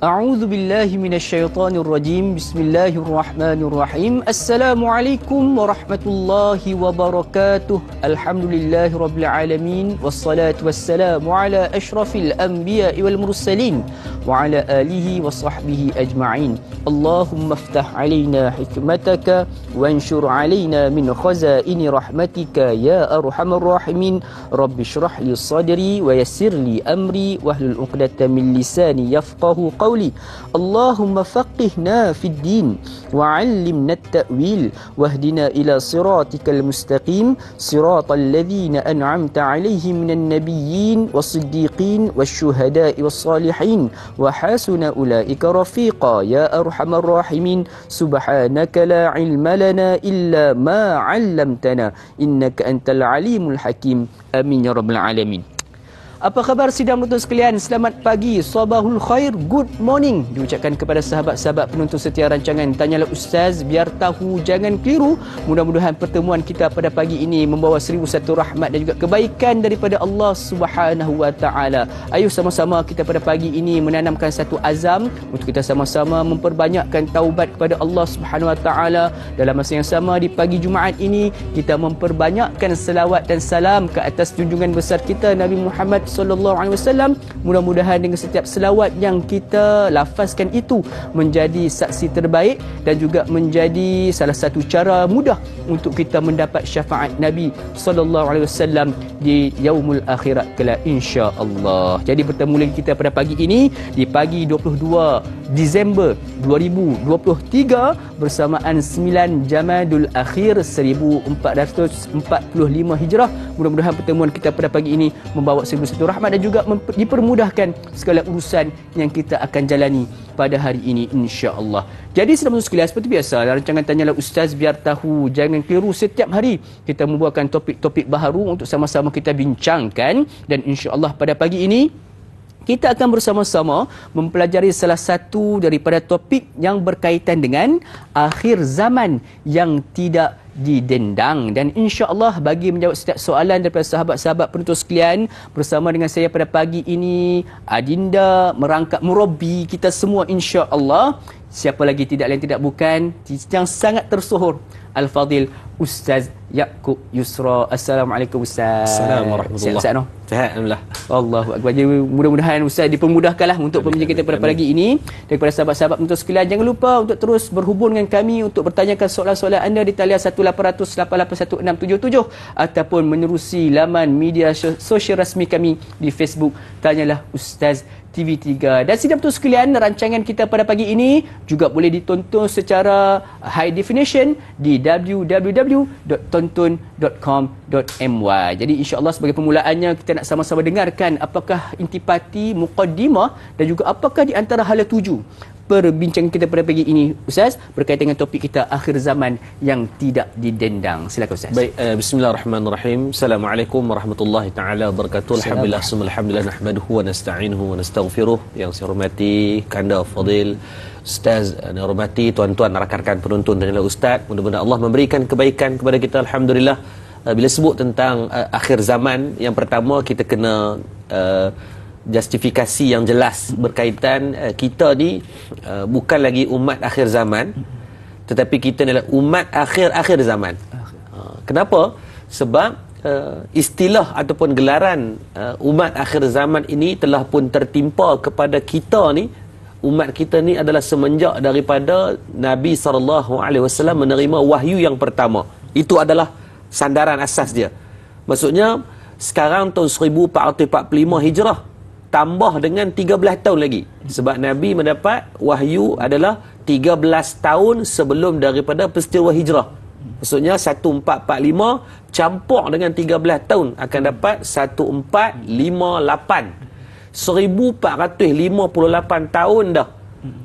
A'udzu billahi minasyaitonir rajim. Bismillahirrahmanirrahim. Assalamualaikum warahmatullahi wabarakatuh. Alhamdulillahirabbil alamin wassalatu wassalamu ala asyrafil anbiya'i wal mursalin wa ala alihi wa sahbihi ajma'in. Allahumma iftah 'alaina hikmataka wanshur 'alaina min khazaini rahmatika ya arhamar rahimin. Rabbi shrah li sadri wa yassir li amri wahlul 'uqdatam min lisani yafqahu qawli. Allahumma faqihna fid din wa 'allimna at-ta'wil wahdina ila siratikal mustaqim siratal ladzina an'amta 'alaihim minan nabiyyin was-siddiqin wasyuhada'i was-salihin wa hasuna ulaika rafiqa ya arhamar rahimin. Subhanaka la 'ilma lana illa ma 'allamtana innaka antal alimul hakim. Amin ya rabbal alamin. Apa khabar sidang penonton sekalian? Selamat pagi, sabahul khair, good morning diucapkan kepada sahabat-sahabat penonton setia rancangan Tanyalah Ustaz, biar tahu jangan keliru. Mudah-mudahan pertemuan kita pada pagi ini membawa 1001 rahmat dan juga kebaikan daripada Allah Subhanahu wa taala. Ayuh sama-sama kita pada pagi ini menanamkan satu azam untuk kita sama-sama memperbanyakkan taubat kepada Allah Subhanahu wa taala. Dalam masa yang sama di pagi Jumaat ini kita memperbanyakkan selawat dan salam ke atas junjungan besar kita Nabi Muhammad sallallahu alaihi wasallam. Mudah-mudahan dengan setiap selawat yang kita lafazkan itu menjadi saksi terbaik dan juga menjadi salah satu cara mudah untuk kita mendapat syafaat Nabi sallallahu alaihi wasallam di yaumul akhirat kelak insya-Allah. Jadi bertemu lagi kita pada pagi ini di pagi 22 Disember 2023 bersamaan 9 Jamadul Akhir 1445 Hijrah. Mudah-mudahan pertemuan kita pada pagi ini membawa 1001 rahmat dan juga dipermudahkan segala urusan yang kita akan jalani pada hari ini insya-Allah. Jadi sedang sekalian, seperti biasa rancangan Tanyalah Ustaz, biar tahu jangan keliru, setiap hari kita membawakan topik-topik baharu untuk sama-sama kita bincangkan. Dan insya-Allah pada pagi ini kita akan bersama-sama mempelajari salah satu daripada topik yang berkaitan dengan akhir zaman yang tidak didendang. Dan insya-Allah bagi menjawab setiap soalan daripada sahabat-sahabat penonton sekalian, bersama dengan saya pada pagi ini adinda merangkap murabi kita semua insya-Allah. Siapa lagi tidak lain tidak bukan yang sangat tersohor, Al-Fadil Ustaz Yaakob Yusra. Assalamualaikum Ustaz. Assalamualaikum warahmatullahi wabarakatuh. Sihat alhamdulillah. Allahu akbar. Jadi mudah-mudahan Ustaz dipermudahkanlah untuk pembincang kita pada pagi ini. Daripada sahabat-sahabat untuk sekalian, jangan lupa untuk terus berhubung dengan kami untuk bertanyakan soalan-soalan anda di talian 1800881677 ataupun menerusi laman media sosial rasmi kami di Facebook Tanyalah Ustaz TV3. Dan sidang penonton sekalian, rancangan kita pada pagi ini juga boleh ditonton secara high definition di www.tonton.com.my. Jadi insya-Allah sebagai permulaannya kita nak sama-sama dengarkan apakah intipati, muqaddimah dan juga apakah di antara hala tuju perbincangan kita pada pagi ini Ustaz berkaitan dengan topik kita akhir zaman yang tidak didendang. Silakan Ustaz. Baik, bismillahirrahmanirrahim. Assalamualaikum warahmatullahi taala wabarakatuh. Alhamdulillah nahmaduhu wa nasta'inuhu wa nastaghfiruh. Yang saya hormati Kanda Fadil Ustaz, dan hormati tuan-tuan rakan-rakan penonton Tanyalah Ustaz, mudah-mudahan Allah memberikan kebaikan kepada kita. Alhamdulillah. Bila sebut tentang akhir zaman, yang pertama kita kena justifikasi yang jelas berkaitan kita ni bukan lagi umat akhir zaman, tetapi kita adalah umat akhir zaman. Kenapa? Sebab istilah ataupun gelaran umat akhir zaman ini telah pun tertimpa kepada kita ni. Umat kita ni adalah semenjak daripada Nabi SAW menerima wahyu yang pertama. Itu adalah sandaran asas dia. Maksudnya sekarang tahun 1445 Hijrah tambah dengan 13 tahun lagi. Sebab Nabi mendapat wahyu adalah 13 tahun sebelum daripada peristiwa hijrah. Maksudnya 1445 campur dengan 13 tahun akan dapat 1458. 1458 tahun dah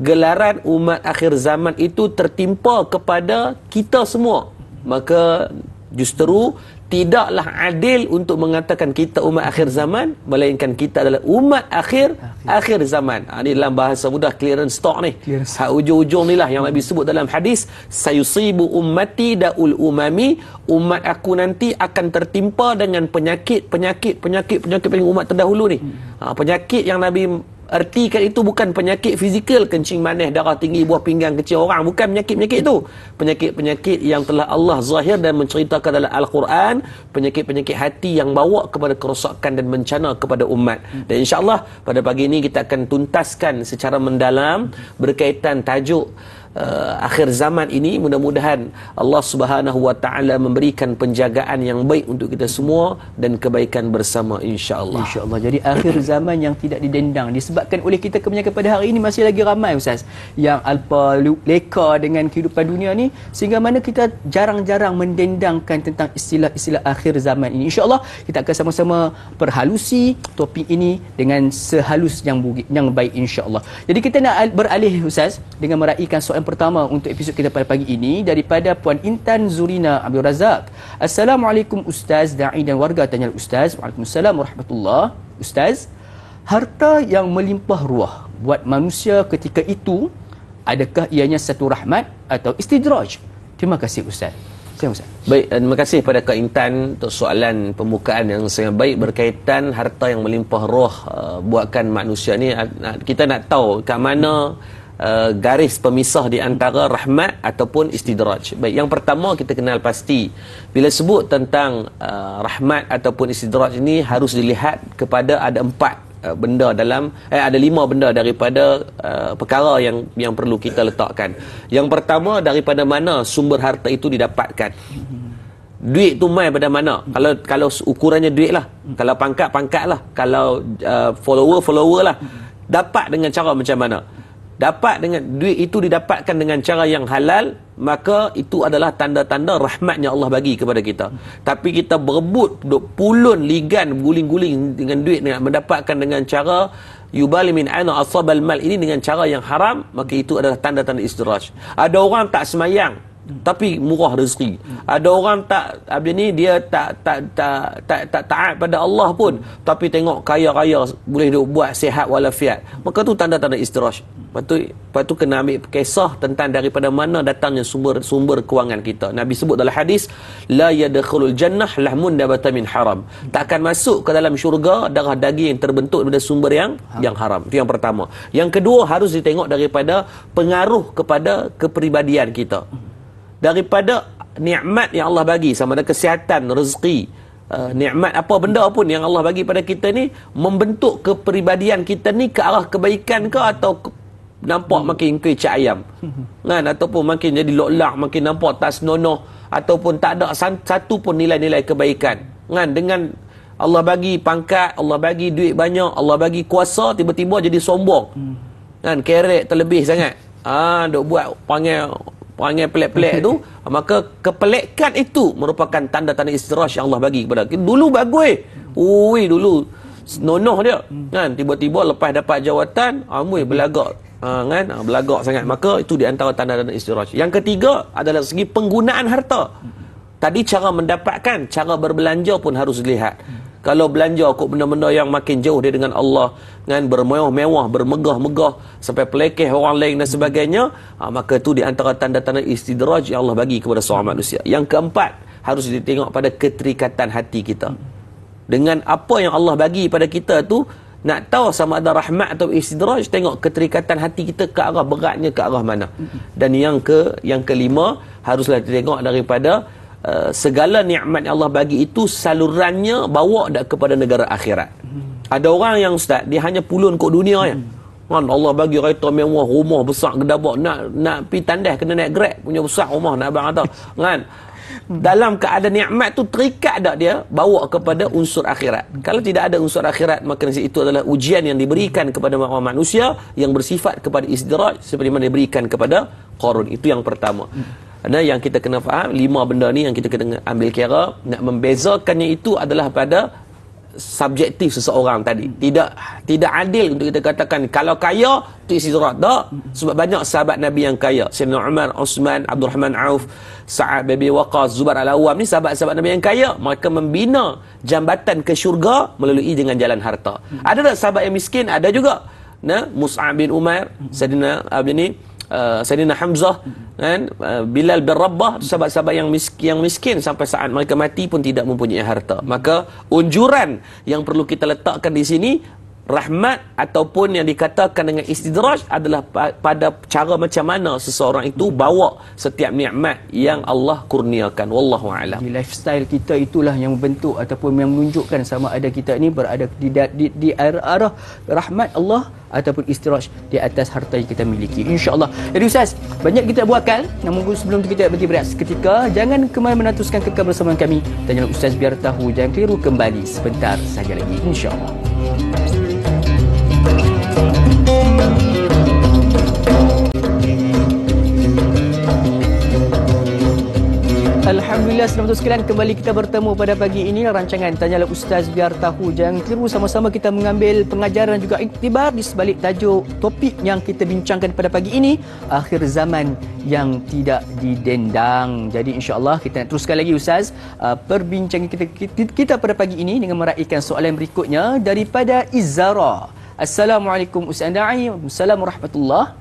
gelaran umat akhir zaman itu tertimpa kepada kita semua. Maka justru tidaklah adil untuk mengatakan kita umat akhir zaman, melainkan kita adalah umat akhir zaman. Ini dalam bahasa mudah clearance stock ni. Ujung-ujung ni lah yang Nabi sebut dalam hadis, sayusibu ummati daul umami, umat aku nanti akan tertimpa dengan penyakit paling umat terdahulu ni. Penyakit yang Nabi Artikan itu bukan penyakit fizikal, kencing manis, darah tinggi, buah pinggang kecil orang. Bukan penyakit-penyakit itu. Penyakit-penyakit yang telah Allah zahir dan menceritakan dalam Al-Quran. Penyakit-penyakit hati yang bawa kepada kerosakan dan bencana kepada umat. Dan insyaAllah pada pagi ini kita akan tuntaskan secara mendalam berkaitan tajuk akhir zaman ini. Mudah-mudahan Allah Subhanahu wa taala memberikan penjagaan yang baik untuk kita semua dan kebaikan bersama insya-Allah. Insya-Allah. Jadi akhir zaman yang tidak didendang disebabkan oleh kita kebanyakan pada hari ini masih lagi ramai Ustaz yang alpa leka dengan kehidupan dunia ni, sehingga mana kita jarang-jarang mendendangkan tentang istilah-istilah akhir zaman ini. Insya-Allah kita akan sama-sama perhalusi topik ini dengan sehalus yang baik insya-Allah. Jadi kita nak beralih Ustaz dengan meraihkan soalan pertama untuk episod kita pada pagi ini daripada Puan Intan Zurina Abdul Razak. Assalamualaikum Ustaz, da'i dan warga tanya Ustaz. Waalaikumsalam warahmatullahi. Ustaz, harta yang melimpah ruah buat manusia ketika itu, adakah ianya satu rahmat atau istidraj? Terima kasih Ustaz. Ustaz. Baik, terima kasih pada Kak Intan untuk soalan pembukaan yang sangat baik berkaitan harta yang melimpah ruah buatkan manusia ni. Kita nak tahu kat mana garis pemisah di antara rahmat ataupun istidraj. Baik, yang pertama kita kenal pasti bila sebut tentang rahmat ataupun istidraj ini harus dilihat kepada ada 4 benda dalam ada 5 benda daripada perkara yang perlu kita letakkan. Yang pertama, daripada mana sumber harta itu didapatkan. Duit tu mai pada mana? Kalau ukurannya duit lah, kalau pangkat lah, kalau follower lah. Dapat dengan cara macam mana? Dapat dengan duit itu didapatkan dengan cara yang halal, maka itu adalah tanda-tanda rahmatnya Allah bagi kepada kita. Tapi kita berebut, pulun, ligan, guling-guling dengan duit, dengan mendapatkan dengan cara yubali min aina asabal mal ini dengan cara yang haram, maka itu adalah tanda-tanda istidraj. Ada orang tak semayang tapi murah rezeki. Ada orang tak dia tak taat pada Allah pun, tapi tengok kaya-kaya boleh buat sihat walafiat. Maka tu tanda-tanda istidraj. Lepas tu kena ambil kisah tentang daripada mana datangnya sumber kewangan kita. Nabi sebut dalam hadis, la yadkhulul jannah lahmun nabata min haram. Takkan masuk ke dalam syurga darah daging yang terbentuk daripada sumber yang haram. Itu yang pertama. Yang kedua, harus ditengok daripada pengaruh kepada kepribadian kita. Daripada nikmat yang Allah bagi, sama ada kesihatan, rezeki, nikmat apa benda pun yang Allah bagi pada kita ni, membentuk kepribadian kita ni ke arah kebaikan ke, atau nampak makin kecak ayam kan, ataupun makin jadi lok-lak, makin nampak tak senonoh, ataupun tak ada satu pun nilai-nilai kebaikan kan. Dengan Allah bagi pangkat, Allah bagi duit banyak, Allah bagi kuasa, tiba-tiba jadi sombong kan, kerek terlebih sangat, duk buat panggil pelik-pelik tu, maka kepelikan itu merupakan tanda-tanda istidraj yang Allah bagi kepada kita. Dulu bagus, dulu nonoh dia kan, tiba-tiba lepas dapat jawatan, belagak kan, belagak sangat. Maka itu di antara tanda-tanda istidraj. Yang ketiga adalah segi penggunaan harta. Tadi cara mendapatkan, cara berbelanja pun harus dilihat. Kalau belanja kok benda-benda yang makin jauh dia dengan Allah kan, bermewah-mewah, bermegah-megah sampai pelekeh orang lain dan sebagainya, maka itu di antara tanda-tanda istidraj yang Allah bagi kepada seorang manusia. Yang keempat, harus ditengok pada keterikatan hati kita dengan apa yang Allah bagi pada kita tu. Nak tahu sama ada rahmat atau istidraj, tengok keterikatan hati kita ke arah beratnya, ke arah mana. Dan yang kelima, haruslah ditengok daripada segala nikmat yang Allah bagi itu salurannya bawa dak kepada negara akhirat. Ada orang yang Ustaz, dia hanya pulun kok dunia ya. Kan Allah bagi kereta mewah, rumah besar gedabak, nak pi tandas kena naik Grab punya besar rumah, nak abang kata kan. Dalam keadaan nikmat tu terikat tak dia bawa kepada unsur akhirat. Kalau tidak ada unsur akhirat, maka itu adalah ujian yang diberikan kepada manusia yang bersifat kepada istidraj seperti mana diberikan kepada Qarun. Itu yang pertama. Ada yang kita kena faham, 5 benda ni yang kita kena ambil kira. Nak membezakannya itu adalah pada subjektif seseorang tadi. Tidak adil untuk kita katakan kalau kaya tu istidraj. Tak. Sebab banyak sahabat Nabi yang kaya. Sayyidina Umar, Uthman, Abdul Rahman Auf, Sa'ad bin Abi Waqqas, Zubair Al-Awwam ni sahabat-sahabat Nabi yang kaya. Mereka membina jambatan ke syurga melalui dengan jalan harta. Ada tak sahabat yang miskin? Ada juga. Mus'ab bin Umair, Sayyidina Hamzah kan, Bilal bin Rabah, sahabat-sahabat yang miskin sampai saat mereka mati pun tidak mempunyai harta. Maka unjuran yang perlu kita letakkan di sini, rahmat ataupun yang dikatakan dengan istidraj adalah pada cara macam mana seseorang itu bawa setiap nikmat yang Allah kurniakan. Wallahu a'lam. Di lifestyle kita itulah yang membentuk ataupun yang menunjukkan sama ada kita ni berada di arah rahmat Allah ataupun istidraj di atas harta yang kita miliki, insya-Allah. Jadi Ustaz, banyak kita buatkan, namun sebelum tu kita berhenti berehat seketika. Jangan ke mana-mana, teruskan kekal bersama kami. Tanya Ustaz biar tahu, jangan keliru, kembali sebentar saja lagi, insya-Allah. Alhamdulillah, selamat sekalian, kembali kita bertemu pada pagi ini rancangan Tanyalah Ustaz Biar Tahu. Jangan keliru, sama-sama kita mengambil pengajaran dan juga iktibar di sebalik tajuk topik yang kita bincangkan pada pagi ini, akhir zaman yang tidak didendang. Jadi insya-Allah kita nak teruskan lagi Ustaz perbincangan kita pada pagi ini dengan meraihkan soalan berikutnya daripada Izara. Assalamualaikum Ustaz Da'i. Assalamualaikum warahmatullahi.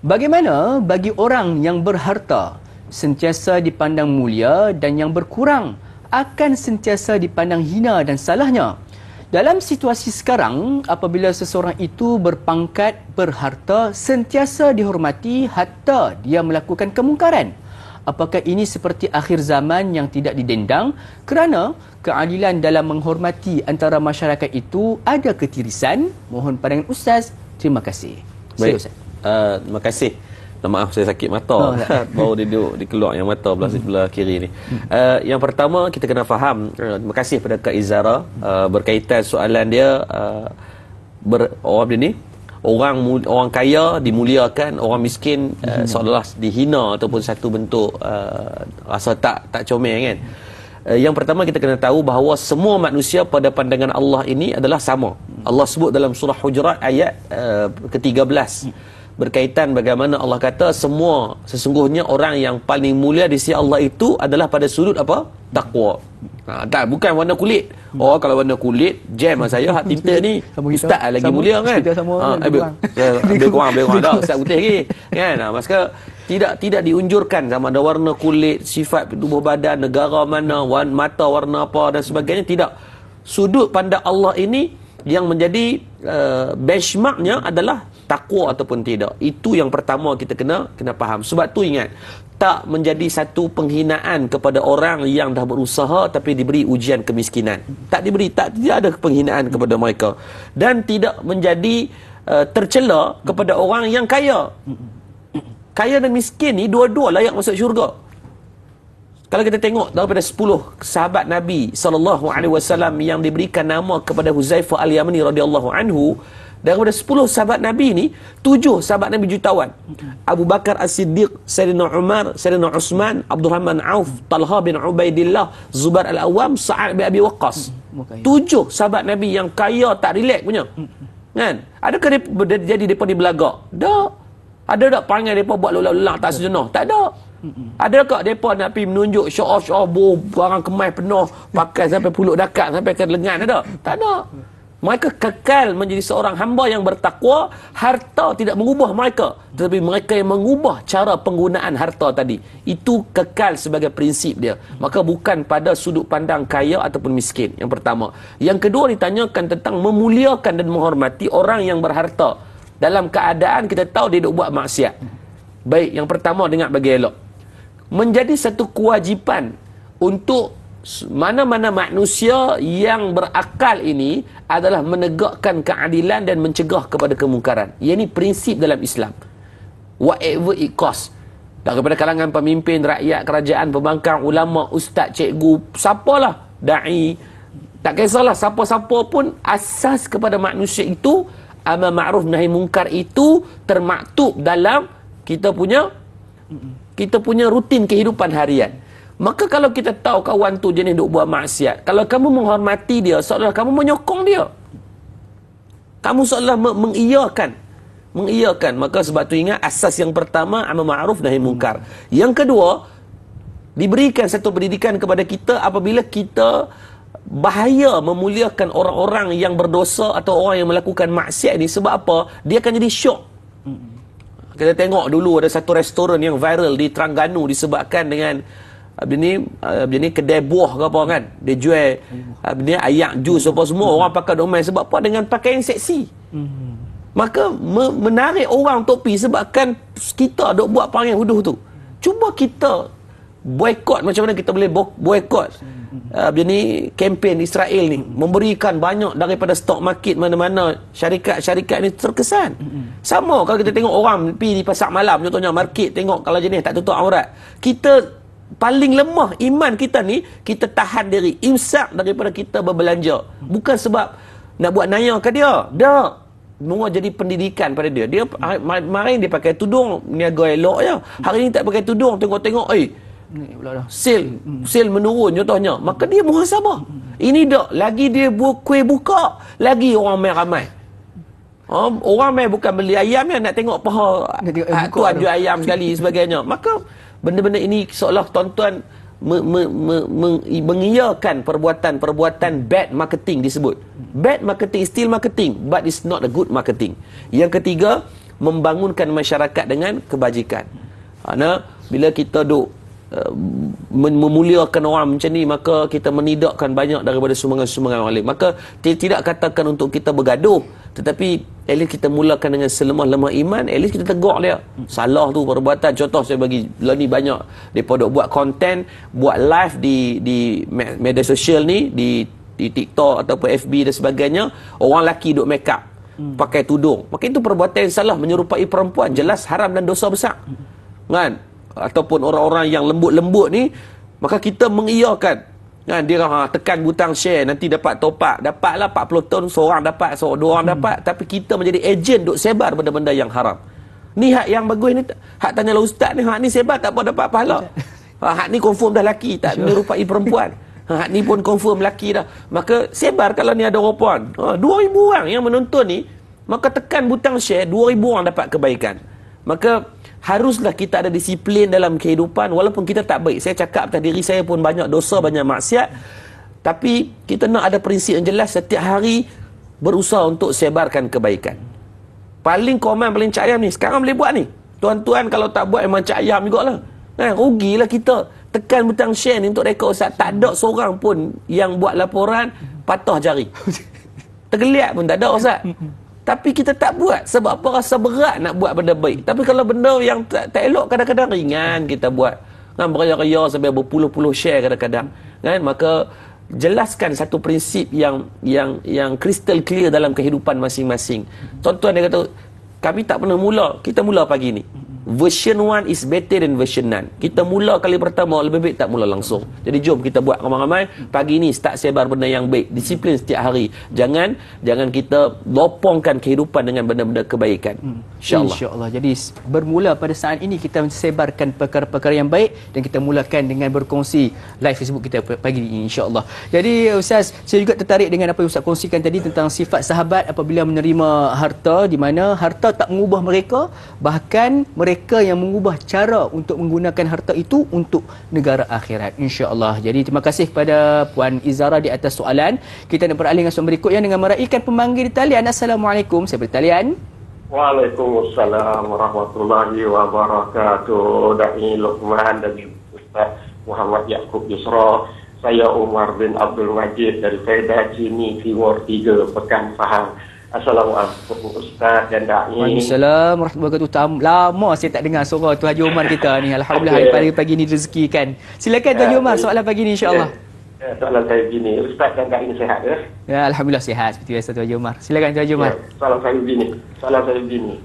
Bagaimana bagi orang yang berharta sentiasa dipandang mulia dan yang berkurang akan sentiasa dipandang hina dan salahnya? Dalam situasi sekarang, apabila seseorang itu berpangkat, berharta, sentiasa dihormati hatta dia melakukan kemungkaran, apakah ini seperti akhir zaman yang tidak didendang kerana keadilan dalam menghormati antara masyarakat itu ada ketirisan? Mohon pandangan Ustaz. Terima kasih. Baik. Ustaz. Terima kasih. Maaf, saya sakit mata. Baru dia duduk dikeluar yang mata belah kiri ni. Yang pertama kita kena faham, terima kasih pada Kak Izara berkaitan soalan dia, orang ni orang kaya dimuliakan, orang miskin seolah-olah dihina ataupun satu bentuk rasa tak comel kan. Yang pertama kita kena tahu bahawa semua manusia pada pandangan Allah ini adalah sama. Allah sebut dalam surah Hujurat ayat ke-13 berkaitan bagaimana Allah kata sesungguhnya orang yang paling mulia di sisi Allah itu adalah pada sudut apa? Takwa. Tak, bukan warna kulit. Oh, kalau warna kulit jam saya hak tinta ni ustaz lagi mulia kan. Lebih kurang dah ustaz putih lagi kan. Maksudnya tidak diunjurkan sama ada warna kulit, sifat tubuh badan, negara mana, mata warna apa dan sebagainya, tidak. Sudut pandang Allah ini yang menjadi benchmarknya adalah takwa ataupun tidak. Itu yang pertama kita kena faham. Sebab tu ingat, tak menjadi satu penghinaan kepada orang yang dah berusaha tapi diberi ujian kemiskinan. Tidak ada penghinaan kepada mereka. Dan tidak menjadi tercela kepada orang yang kaya. Kaya dan miskin ni dua-dua layak masuk syurga. Kalau kita tengok daripada 10 sahabat Nabi SAW yang diberikan nama kepada Huzaifah Al-Yamani radhiyallahu anhu, daripada 10 sahabat Nabi ni, 7 sahabat Nabi jutawan. Abu Bakar As-Siddiq, Sayyidina Umar, Sayyidina Uthman, Abdurrahman Auf, Talha bin Ubaidillah, Zubair Al-Awwam, Sa'ad bin Abi Waqqas. 7 sahabat Nabi yang kaya tak relax punya. Kan? Adakah dia jadi depa di belagak? Tak. Ada tak panggil depa buat lolak-lolak tak sejenak? Tak ada. Adakah mereka nak pergi menunjuk show off barang kemas penuh, pakai sampai puluk dakat, sampai ke lengan? Ada? Tak ada. Mereka kekal menjadi seorang hamba yang bertakwa. Harta tidak mengubah mereka, tetapi mereka yang mengubah cara penggunaan harta tadi. Itu kekal sebagai prinsip dia. Maka bukan pada sudut pandang kaya ataupun miskin. Yang pertama. Yang kedua, ditanyakan tentang memuliakan dan menghormati orang yang berharta dalam keadaan kita tahu dia duk buat maksiat. Baik, yang pertama dengar bagi elok. Menjadi satu kewajipan untuk mana-mana manusia yang berakal ini adalah menegakkan keadilan dan mencegah kepada kemungkaran. Ia ni prinsip dalam Islam. Whatever it costs. Daripada kalangan pemimpin, rakyat, kerajaan, pembangkang, ulama, ustaz, cikgu, siapalah, da'i, tak kisahlah siapa-siapa pun, asas kepada manusia itu, amar ma'ruf nahi mungkar itu termaktub dalam kita punya rutin kehidupan harian. Maka kalau kita tahu kawan tu jenis duk buat maksiat, kalau kamu menghormati dia, seolah kamu menyokong dia. Kamu seolah mengiyakan. Maka sebab tu ingat, asas yang pertama amar ma'ruf nahi mungkar. Yang kedua, diberikan satu pendidikan kepada kita apabila kita bahaya memuliakan orang-orang yang berdosa atau orang yang melakukan maksiat ni. Sebab apa? Dia akan jadi syok. Kita tengok dulu ada satu restoran yang viral di Terengganu disebabkan dengan Dia ni kedai buah ke apa kan, dia jual dia ayak jus apa semua, orang pakai domai sebab apa? Dengan pakaian seksi. Maka menarik orang untuk pergi sebabkan kita duk buat perang huduh tu. Cuba kita boykot, macam mana kita boleh boykot dia ni kempen Israel ni, memberikan banyak daripada stok market mana-mana syarikat-syarikat ni terkesan. Sama kalau kita tengok orang pergi di pasar malam contohnya, market, tengok kalau jenis tak tutup aurat, kita paling lemah iman kita ni, kita tahan diri, imsak daripada kita berbelanja, bukan sebab nak buat naya ke dia, dah semua jadi pendidikan pada dia. Dia kemarin dia pakai tudung niaga elok je, hari ni tak pakai tudung, tengok-tengok sale menurun contohnya, maka dia muhasabah. Ini dak lagi dia buat kuih buka, lagi orang main ramai. Orang main bukan beli ayam nak tengok paha tuan jual ayam sekali sebagainya. Maka benda-benda ini seolah tuan-tuan mengiyakan perbuatan bad marketing disebut. Bad marketing, still marketing, but it's not a good marketing. Yang ketiga, membangunkan masyarakat dengan kebajikan. Kerana bila kita memuliakan orang macam ni, maka kita menidakkan banyak daripada sumbangan-sumbangan orang lain. Maka tidak katakan untuk kita bergaduh, tetapi at least kita mulakan dengan selemah-lemah iman, at least kita tegur dia salah tu perbuatan. Contoh saya bagi lah ni, banyak mereka buat konten, buat live di media sosial ni, di TikTok ataupun FB dan sebagainya, orang lelaki duk make up, pakai tudung, maka itu perbuatan yang salah, menyerupai perempuan, jelas haram dan dosa besar kan. Ataupun orang-orang yang lembut-lembut ni, maka kita mengiyakan kan, dia tekan butang share, nanti dapat top up, dapatlah 40 ton, seorang dapat, dua orang dapat, tapi kita menjadi ejen duk sebar benda-benda yang haram. Ni hak yang bagus ni, hak tanyalah ustaz ni, hak ni sebar tak apa dapat pahala. Hak ni confirm dah laki, tak menyerupai perempuan. Hak ni pun confirm laki dah, maka sebar kalau ni ada perempuan. 2,000 orang yang menonton ni, maka tekan butang share, 2,000 orang dapat kebaikan. Maka haruslah kita ada disiplin dalam kehidupan, walaupun kita tak baik. Saya cakap atas diri saya pun banyak dosa, banyak maksiat, tapi kita nak ada prinsip yang jelas, setiap hari berusaha untuk sebarkan kebaikan. Paling komen, paling cak ayam ni sekarang boleh buat ni. Tuan-tuan kalau tak buat memang cak ayam jugalah. Rugilah kita. Tekan butang share ni untuk rekod ustaz, tak ada seorang pun yang buat laporan patah jari. Tergeliat pun tak ada ustaz. Tapi kita tak buat sebab apa? Rasa berat nak buat benda baik. Tapi kalau benda yang tak elok, kadang-kadang ringan kita buat kan, beraya-raya sampai berpuluh-puluh share kadang-kadang kan. Maka jelaskan satu prinsip yang crystal clear dalam kehidupan masing-masing. Tuan-tuan dia kata, kami tak pernah mula, kita mula pagi ni. Version 1 is better than version none. Kita mula kali pertama, lebih baik tak mula langsung. Jadi jom kita buat ramai-ramai pagi ni, start sebar benda yang baik, disiplin setiap hari. Jangan kita lopongkan kehidupan dengan benda-benda kebaikan. InsyaAllah. Jadi bermula pada saat ini kita sebarkan perkara-perkara yang baik, dan kita mulakan dengan berkongsi live Facebook kita pagi ini, insyaAllah. Jadi Ustaz, saya juga tertarik dengan apa yang Ustaz kongsikan tadi tentang sifat sahabat apabila menerima harta, di mana harta tak mengubah mereka, bahkan mereka yang mengubah cara untuk menggunakan harta itu untuk negara akhirat, insya-Allah. Jadi terima kasih kepada Puan Izara di atas soalan. Kita nak beralih dengan soalan berikutnya dengan meraihkan pemanggil di talian. Assalamualaikum, saya bertalian. Waalaikumsalam warahmatullahi wabarakatuh. Dai Luqman dan Ustaz Muhammad Yaqub Yusra. Saya Umar bin Abdul Majid dari Faedah Cini Timur 3 Pekan Pahang. Assalamualaikum Ustaz dan Da'i. Waalaikumsalam warahmatullahi wabarakatuh. Lama saya tak dengar suara Tuan Haji Umar kita ni. Alhamdulillah pagi ni rezekikan. Silakan Tuan Haji Umar, soalan pagi ni insya-Allah. Soalan saya begini, Ustaz dan Da'i sihat ya? Ya, alhamdulillah sihat seperti biasa Tuan Haji Umar. Silakan Tuan Haji Umar. Soalan saya begini.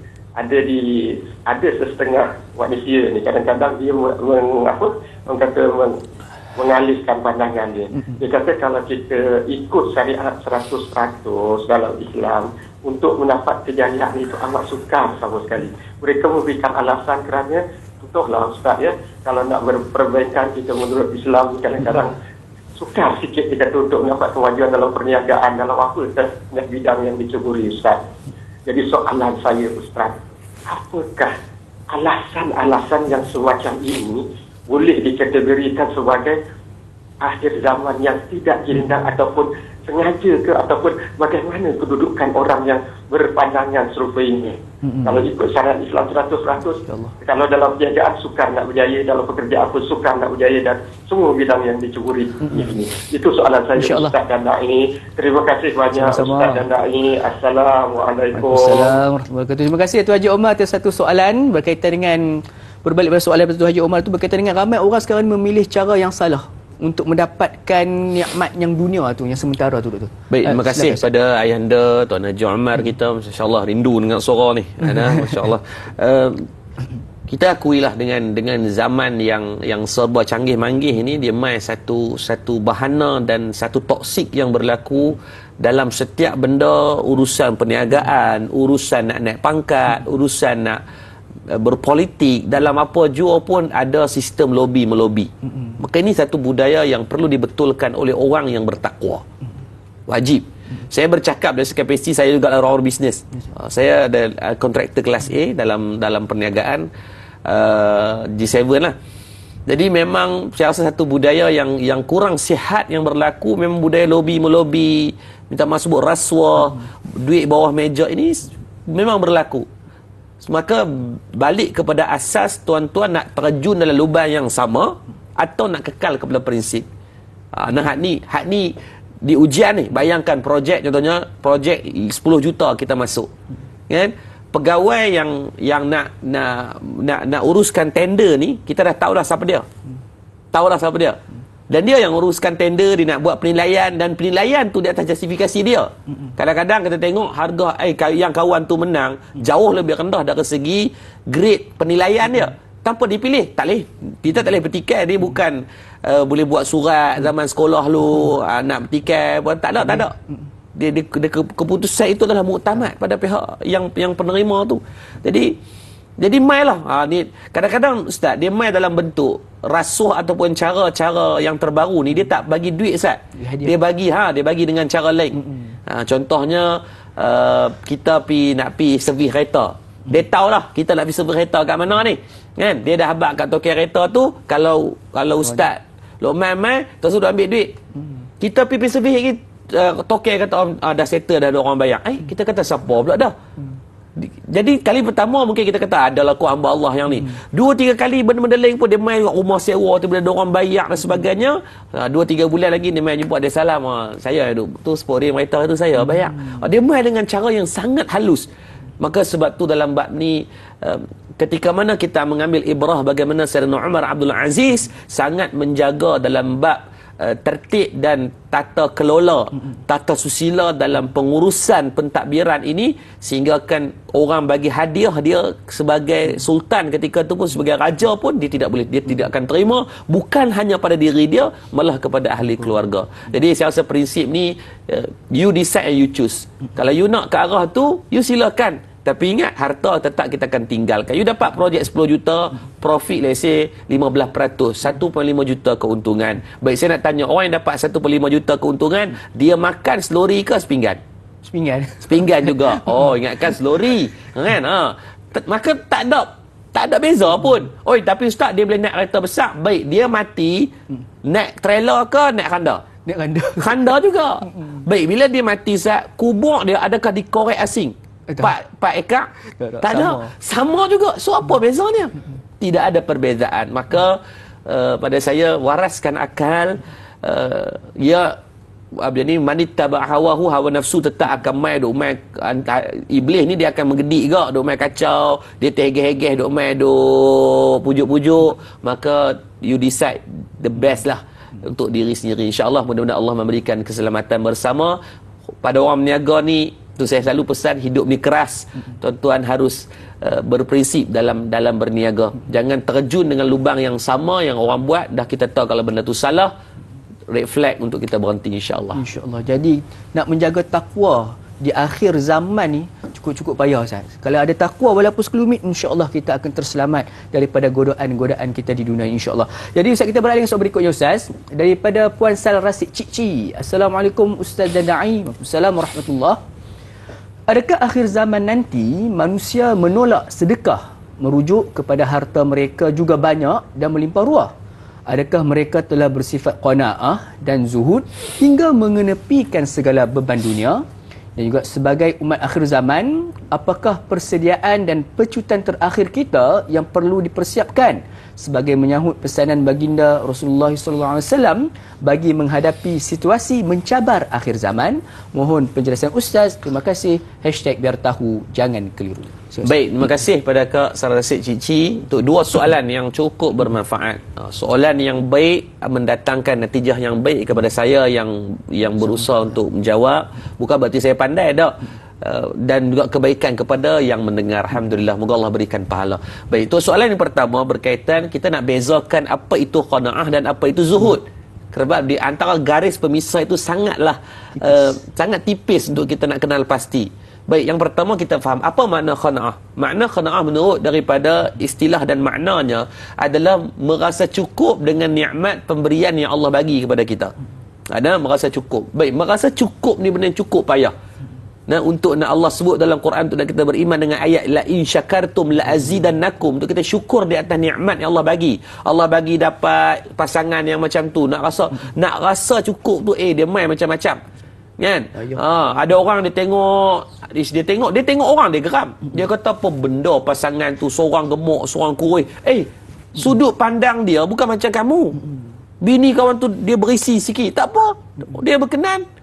Ada setengah manusia ni kadang-kadang dia mengalihkan pandangan dia. Dia kata kalau kita ikut syariat 100% dalam Islam, untuk mendapat kejayaan itu amat sukar sama sekali. Mereka memberikan alasan kerana, contohlah Ustaz ya, kalau nak berperbankan kita menurut Islam kadang-kadang sukar sikit kita untuk mendapat kemajuan dalam perniagaan, dalam apa bidang yang diceburi Ustaz. Jadi soalan saya Ustaz, apakah alasan-alasan yang semacam ini boleh dikategorikan sebagai akhir zaman yang tidak rindang ataupun sengaja ke, ataupun bagaimana kedudukan orang yang berpandangan serupa ini? Kalau ikut syariat Islam 100%, kalau dalam perniagaan sukar nak berjaya, dalam pekerjaan pun sukar nak berjaya, dan semua bidang yang dicuburi ini. Itu soalan saya, Ustaz dan Da'i. Terima kasih banyak, Ustaz dan Da'i. Assalamualaikum. Assalamualaikum. Terima kasih Tuan Haji Omar atas satu soalan berkaitan dengan, berbalik pada soalan Tuan Haji Omar itu berkaitan dengan ramai orang sekarang memilih cara yang salah untuk mendapatkan nikmat yang dunia tu, yang sementara tu, Doktor. Baik, terima kasih pada ayahanda Tuan Haji Omar kita. Masya-Allah, rindu dengan suara ni. Masya-Allah. Kita akuilah dengan zaman yang serba canggih manggih ini, dia mai satu bahana dan satu toksik yang berlaku dalam setiap benda, urusan perniagaan, urusan nak naik pangkat, urusan nak berpolitik, dalam apa jua pun ada sistem lobby-melobi. Maka ini satu budaya yang perlu dibetulkan oleh orang yang bertakwa. Wajib. Saya bercakap dari kapasiti saya juga orang bisnes. Saya ada kontraktor kelas A dalam perniagaan, G7 lah. Jadi memang saya rasa satu budaya yang kurang sihat yang berlaku, memang budaya lobby-melobi, minta masuk rasuah, duit bawah meja, ini memang berlaku. Maka balik kepada asas, tuan-tuan nak terjun dalam lubang yang sama atau nak kekal kepada prinsip. Nah, hak ni di ujian ni, bayangkan projek, contohnya projek 10 juta kita masuk, kan? Pegawai yang nak uruskan tender ni, kita dah tahu dah siapa dia. Dan dia yang uruskan tender, dia nak buat penilaian, dan penilaian tu di atas justifikasi dia. Kadang-kadang kita tengok harga yang kawan tu menang jauh lebih rendah dari segi grade penilaian dia. Tanpa dipilih, tak boleh. Kita tak boleh bertikai. Dia bukan boleh buat surat zaman sekolah lu, nak bertikai pun tak ada. Dia keputusan itu adalah muktamad pada pihak yang penerima tu. Jadi mai lah. Ni kadang-kadang Ustaz, dia mai dalam bentuk rasuah ataupun cara-cara yang terbaru ni, dia tak bagi duit, Ustaz. Dia bagi dengan cara lain. Contohnya kita nak pi servis kereta. Dia tahulah kita nak pergi servis kereta kat mana ni, kan? Dia dah habaq kat tokek kereta tu, kalau Ustaz Lokman mai terus dah ambil duit. Kita pergi servis lagi, tokek kata dah settle, dah ada orang bayar. Kita kata siapa pula dah. Jadi kali pertama mungkin kita kata adalah ku hamba Allah yang ni. 2-3 kali benda-benda lain pun dia main rumah sewa, tiba-tiba ada orang bayar dan sebagainya. 2-3 bulan lagi dia main jumpa dia salam, saya tu sport dia mereka tu saya bayar. Dia main dengan cara yang sangat halus. Maka sebab tu dalam bab ni, ketika mana kita mengambil ibrah bagaimana Sayyidina Umar Abdul Aziz sangat menjaga dalam bab tertib dan tata kelola, tata susila dalam pengurusan pentadbiran ini, sehingga kan orang bagi hadiah dia sebagai sultan ketika itu pun, sebagai raja pun dia tidak akan terima, bukan hanya pada diri dia, malah kepada ahli keluarga. Jadi saya rasa prinsip ni, you decide and you choose. Kalau you nak ke arah tu, you silakan. Tapi ingat, harta tetap kita akan tinggalkan. You dapat projek 10 juta, profit let's say 15%, 1.5 juta keuntungan. Baik, saya nak tanya, orang yang dapat 1.5 juta keuntungan, dia makan selori ke sepinggan? Sepinggan juga. Ingatkan selori, kan? Maka tak ada beza pun. Tapi Ustaz, dia boleh naik kereta besar. Baik, dia mati naik trailer ke naik khanda? Khanda juga. Baik, bila dia mati, Ustaz, kubur dia adakah dikorek asing? Pak Eka? Tak ada. Sama juga. So apa bezanya? Tidak ada perbezaan. Maka pada saya, waraskan akal. Ni manittaba hawahu, hawa nafsu tetap akan mai iblis ni, dia akan mengedik juga, duk mai kacau, dia terhegeh-hegeh, duk mai pujuk-pujuk. Maka you decide the best lah untuk diri sendiri. InsyaAllah mudah-mudahan Allah memberikan keselamatan bersama. Pada orang berniaga ni, tu saya selalu pesan, hidup ni keras. Tuan-tuan harus berprinsip dalam berniaga. Jangan terjun dengan lubang yang sama yang orang buat. Dah kita tahu kalau benda tu salah, red flag untuk kita berhenti, insya-Allah. Insya-Allah. Jadi nak menjaga takwa di akhir zaman ni cukup payah, Ustaz. Kalau ada takwa walaupun sekelumit, insya-Allah kita akan terselamat daripada godaan-godaan kita di dunia, insya-Allah. Jadi Ustaz, kita beralih ke soal berikutnya, Ustaz. Daripada Puan Sal Rasik Cikci. Assalamualaikum Ustaz dan Da'i. Waalaikumsalam warahmatullahi. Adakah akhir zaman nanti manusia menolak sedekah merujuk kepada harta mereka juga banyak dan melimpah ruah? Adakah mereka telah bersifat qanaah dan zuhud hingga mengenepikan segala beban dunia? Dan juga sebagai umat akhir zaman, apakah persediaan dan pecutan terakhir kita yang perlu dipersiapkan sebagai menyahut pesanan baginda Rasulullah SAW bagi menghadapi situasi mencabar akhir zaman? Mohon penjelasan Ustaz. Terima kasih. #biar tahu jangan keliru. Baik, terima kasih kepada Kak Sarah Rasid Cici untuk dua soalan yang cukup bermanfaat. Soalan yang baik mendatangkan natijah yang baik kepada saya yang berusaha untuk menjawab. Bukan berarti saya pandai tak. Dan juga kebaikan kepada yang mendengar. Alhamdulillah, moga Allah berikan pahala. Baik, itu soalan yang pertama berkaitan kita nak bezakan apa itu qanaah dan apa itu zuhud. Kerana di antara garis pemisah itu sangatlah sangat tipis untuk kita nak kenal pasti. Baik, yang pertama kita faham apa makna qanaah. Makna qanaah menurut daripada istilah dan maknanya adalah merasa cukup dengan nikmat pemberian yang Allah bagi kepada kita. Ada merasa cukup. Baik, merasa cukup ni benda yang cukup payah. Nah, untuk nak Allah sebut dalam Quran untuk nak kita beriman dengan ayat la in syakartum la azidannakum, untuk kita syukur di atas nikmat yang Allah bagi. Allah bagi dapat pasangan yang macam tu, nak rasa cukup tu dia main macam-macam. Kan? Ada orang dia tengok orang dia geram. Dia kata apa benda pasangan tu, seorang gemuk, seorang kurus. Sudut pandang dia bukan macam kamu. Bini kawan tu dia berisi sikit, tak apa. Dia berkenan.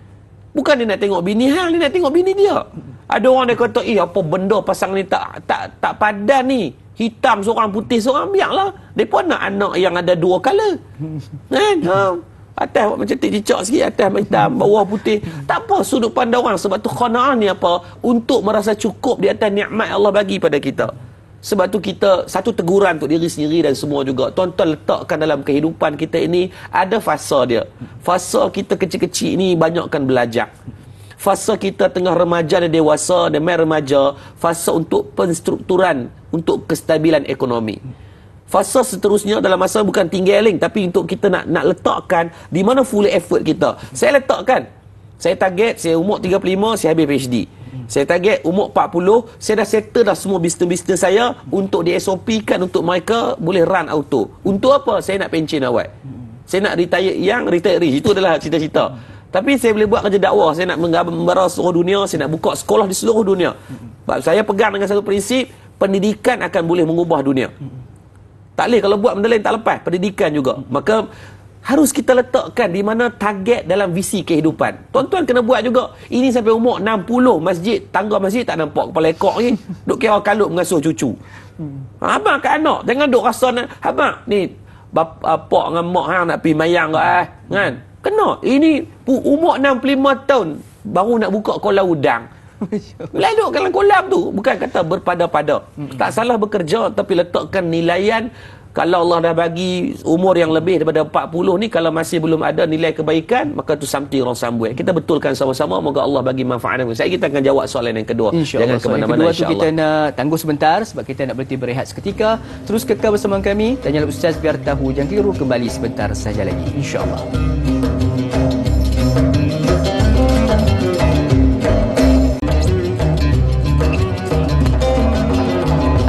Bukan dia nak tengok bini hang, dia nak tengok bini dia. Ada orang dia kata, apa benda pasangan ni tak padan ni. Hitam seorang, putih seorang, biarlah. Depa nak anak yang ada dua color. Kan? Atas macam cicak sikit, atas hitam, bawah putih. Tak apa sudut pandang orang. Sebab tu qanaah ni apa? Untuk merasa cukup di atas nikmat Allah bagi pada kita. Sebab tu kita, satu teguran untuk diri sendiri dan semua juga. Tuan-tuan letakkan dalam kehidupan kita ini, ada fasa dia. Fasa kita kecil-kecil ini banyakkan belajar. Fasa kita tengah remaja dan dewasa, dan remaja, fasa untuk penstrukturan, untuk kestabilan ekonomi. Fasa seterusnya dalam masa bukan tinggaling, tapi untuk kita nak letakkan di mana full effort kita. Saya letakkan. Saya target, saya umur 35, saya habis PhD. Saya target umur 40, saya dah settle dah semua bisnes-bisnes saya untuk di SOP-kan untuk mereka boleh run auto. Untuk apa? Saya nak pencen awal. Saya nak retire young, retire rich. Itu adalah cita-cita. Tapi saya boleh buat kerja dakwah. Saya nak membara seluruh dunia. Saya nak buka sekolah di seluruh dunia. Sebab saya pegang dengan satu prinsip, pendidikan akan boleh mengubah dunia. Tak boleh kalau buat benda lain tak lepas. Pendidikan juga. Maka harus kita letakkan di mana target dalam visi kehidupan. Tuan-tuan kena buat juga. Ini sampai umur 60, masjid, tangga masjid tak nampak kepala ekor ni. Duk kira kalut mengasuh cucu. Abang kat anak, jangan duk rasa abang ni bapak dengan mak hang nak pergi mayang ke kan? Kena. Ini umur 65 tahun baru nak buka kolam udang. Lalu dalam kolam tu bukan kata berpada-pada. Tak salah bekerja, tapi letakkan nilaian. Kalau Allah dah bagi umur yang lebih daripada 40 ni, kalau masih belum ada nilai kebaikan, maka tu something wrong somewhere. Kita betulkan sama-sama, moga Allah bagi manfaat. Saya kita akan jawab soalan yang kedua. Jangan ke mana-mana, insya-Allah. Kita nak tangguh sebentar sebab kita nak berhenti berehat seketika. Terus kekal bersama kami. Tanyalah Ustaz biar tahu, jangan keliru, kembali sebentar saja lagi, insya-Allah.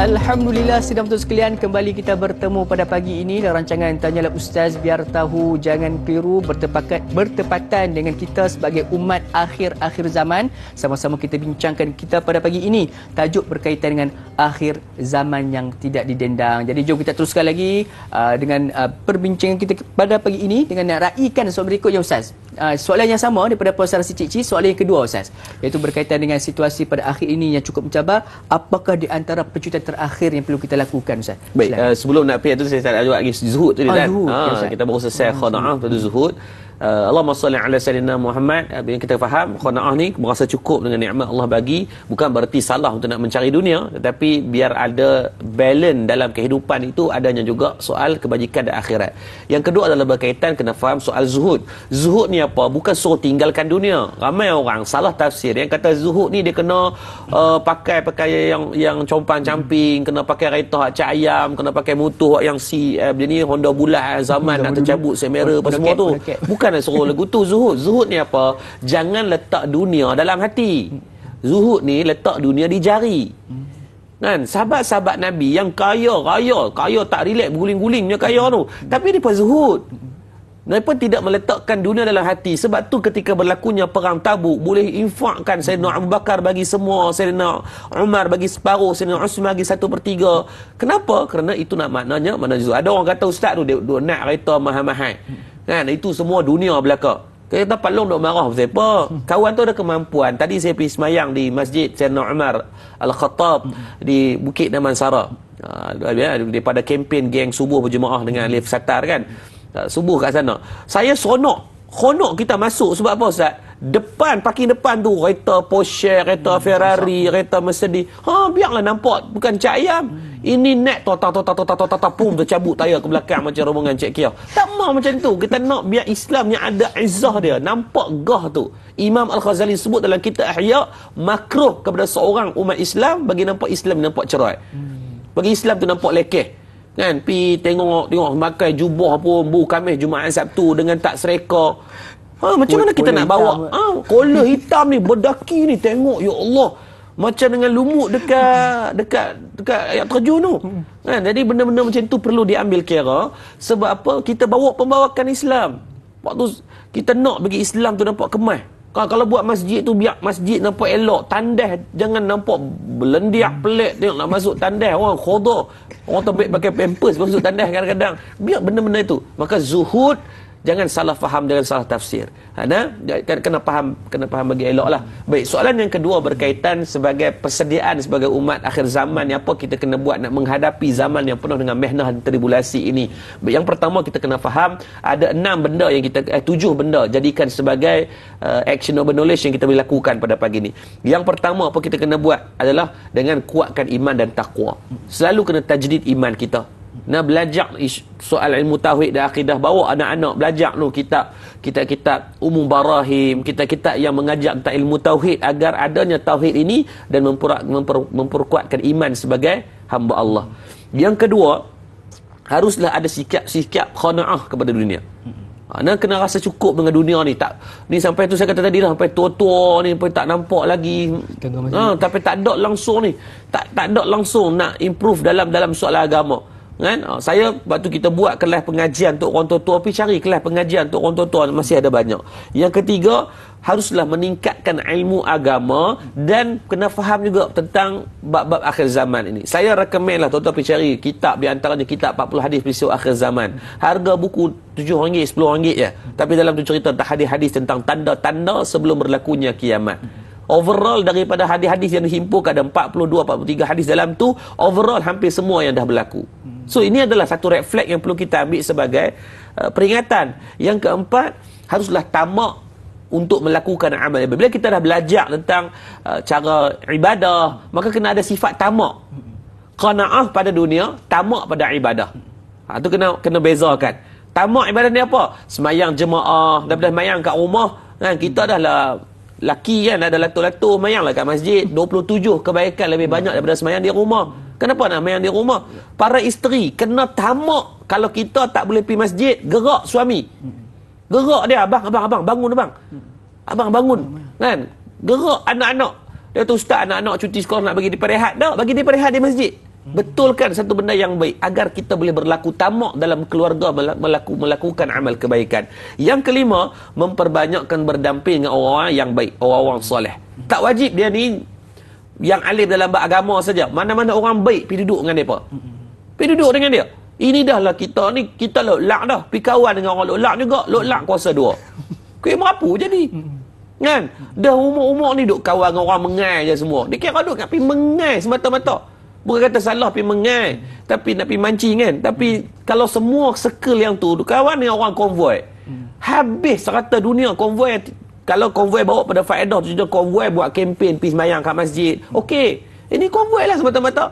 Alhamdulillah, sidang betul sekalian, kembali kita bertemu pada pagi ini dalam rancangan Tanyalah Ustaz biar tahu jangan keliru, bertepatan dengan kita sebagai umat akhir zaman. Sama-sama kita bincangkan kita pada pagi ini tajuk berkaitan dengan akhir zaman yang tidak didendang. Jadi jom kita teruskan lagi dengan perbincangan kita pada pagi ini dengan nak raikan soalan berikutnya Ustaz. Soalan yang sama daripada Puan Sarah Cici, soalan yang kedua Ustaz, iaitu berkaitan dengan situasi pada akhir ini yang cukup mencabar. Apakah di antara pecutan terakhir yang perlu kita lakukan Ustaz? Baik, sebelum nak pergi tu saya tak ada jawab lagi zuhud tadi kan. Kita baru selesai qanaah pada zuhud. Allahumma salli ala sayyidina Muhammad. Yang kita faham qanaah ni merasa cukup dengan nikmat Allah bagi, bukan berarti salah untuk nak mencari dunia, tetapi biar ada balance dalam kehidupan itu, adanya juga soal kebajikan dan akhirat. Yang kedua adalah berkaitan kena faham soal zuhud. Zuhud ni apa? Bukan suruh tinggalkan dunia. Ramai orang salah tafsir yang kata zuhud ni dia kena pakai yang compang-camping, kena pakai kereta hak cak ayam, kena pakai motor yang ni Honda bulat zaman nak tercabut semera apa semua tu. Bukan nak suruh lagu tu zuhud. Zuhud ni apa? Jangan letak dunia dalam hati. Zuhud ni letak dunia di jari. Kan? Sahabat-sahabat Nabi yang kaya tak relax, berguling-gulingnya kaya tu. Tapi dia pun zuhud. Mereka tidak meletakkan dunia dalam hati. Sebab tu ketika berlakunya perang Tabuk, boleh infakkan Sayyidina Abu Bakar bagi semua, Sayyidina Umar bagi separuh, Sayyidina Uthman bagi 1/3. Kenapa? Kerana itu nak maknanya mana juga. Ada orang kata ustaz tu dia nak kereta mahal-mahal. Kan, itu semua dunia belaka. Kita palung dok marah pasal apa? Kawan tu ada kemampuan. Tadi saya pergi semayang di Masjid Sayyidina Umar Al-Khattab di Bukit Damansara. Daripada kempen geng subuh berjemaah dengan Alif Satar kan. Subuh kat sana. Saya seronok kita masuk. Sebab apa Ustaz? Parking depan tu kereta Porsche, kereta Ferrari, kereta Mercedes. Biarlah nampak bukan cak ayam. Ini net pum tercabut tayar ke belakang macam rombongan Cik Kia. Tak mau macam tu. Kita nak biar Islam yang ada izzah dia. Nampak gah tu. Imam Al-Ghazali sebut dalam kitab Ihya, makruh kepada seorang umat Islam bagi nampak Islam nampak cerai. Bagi Islam tu nampak lekeh. Kan, pi tengok pakai jubah pun Khamis Jumaat Sabtu dengan tak sereka. Macam mana kita nak bawa kola hitam ni berdaki ni, tengok ya Allah macam dengan lumut dekat ayat terjun tu. Kan, jadi benda-benda macam tu perlu diambil kira. Sebab apa? Kita bawa pembawakan Islam. Waktu kita nak bagi Islam tu nampak kemas. Kalau buat masjid tu biar masjid nampak elok, tandas jangan nampak belendiak pelik. Tengok nak masuk tandas orang khoda, orang terbit pakai pampers masuk tandas kadang-kadang. Biar benda-benda itu. Maka zuhud, jangan salah faham, jangan salah tafsir. Kena faham bagi elok lah. Baik, soalan yang kedua berkaitan sebagai persediaan sebagai umat akhir zaman, apa kita kena buat nak menghadapi zaman yang penuh dengan mehnah dan tribulasi ini. Baik, yang pertama kita kena faham ada 7 benda jadikan sebagai actionable knowledge yang kita boleh lakukan pada pagi ini. Yang pertama apa kita kena buat adalah dengan kuatkan iman dan takwa. Selalu kena tajdid iman kita. Nak belajar soal ilmu tauhid dan akidah, bawa anak-anak belajar kitab umum barahim, kitab yang mengajak tentang ilmu tauhid agar adanya tauhid ini dan memperkuatkan iman sebagai hamba Allah. Yang kedua, haruslah ada sikap qanaah kepada dunia. Kena rasa cukup dengan dunia ni. Ni sampai tu saya kata tadi lah, sampai tua-tua ni sampai tak nampak lagi. Tapi tak ada langsung ni. Tak ada langsung nak improve dalam soal agama. Kan? Saya waktu kita buat kelas pengajian untuk orang tua-tua, pergi cari kelas pengajian untuk orang tua-tua, masih ada banyak. Yang ketiga, haruslah meningkatkan ilmu agama dan kena faham juga tentang bab-bab akhir zaman ini. Saya rekomen lah tuan-tuan pergi cari kitab, di antaranya kitab 40 hadis peristiwa akhir zaman. Harga buku RM7, RM10 je. Tapi dalam tu cerita tentang hadis-hadis tentang tanda-tanda sebelum berlakunya kiamat. Overall daripada hadis-hadis yang dihimpunkan, ada 42-43 hadis dalam tu, overall hampir semua yang dah berlaku. So ini adalah satu red flag yang perlu kita ambil sebagai peringatan. Yang keempat, haruslah tamak untuk melakukan amal. Bila kita dah belajar tentang cara ibadah, maka kena ada sifat tamak. Qanaah pada dunia, tamak pada ibadah. Itu kena bezakan. Tamak ibadah ni apa? Semayang jemaah, daripada semayang kat rumah, kan, kita dah lah laki kan, ada lato-lato semayang lah kat masjid. 27 kebaikan lebih banyak daripada semayang di rumah. Kenapa nak semayang di rumah? Para isteri kena tamak. Kalau kita tak boleh pergi masjid, gerak suami. Gerak dia, abang bangun abang. Abang bangun. Kan? Gerak anak-anak. Dia tu ustaz, anak-anak cuti sekolah nak bagi dia berehat. Tak, bagi dia berehat di masjid. Betulkan satu benda yang baik agar kita boleh berlaku tamak dalam keluarga, melakukan amal kebaikan. Yang kelima, memperbanyakkan berdamping dengan orang-orang yang baik, orang-orang soleh. Tak wajib dia ni yang alim dalam agama saja. Mana-mana orang baik pergi duduk dengan dia. Pergi duduk dengan dia. Ini dah lah kita ni, kita lak dah. Pergi kawan dengan orang lak juga, lak kuasa 2. Kau merapu jadi. Kan? Dah umur-umur ni duk kawan dengan orang mengai je semua. Dia kira duk nak pergi mengai semata-mata. Bukan kata salah pergi mengai, tapi nak pergi mancing kan. Tapi kalau semua circle yang tu duk kawan dengan orang konvoi, habis serata dunia konvoi. Kalau konvoi bawa pada faedah tu, konvoi buat kempen pergi semayang kat masjid, okey. Ini konvoi lah semata-mata.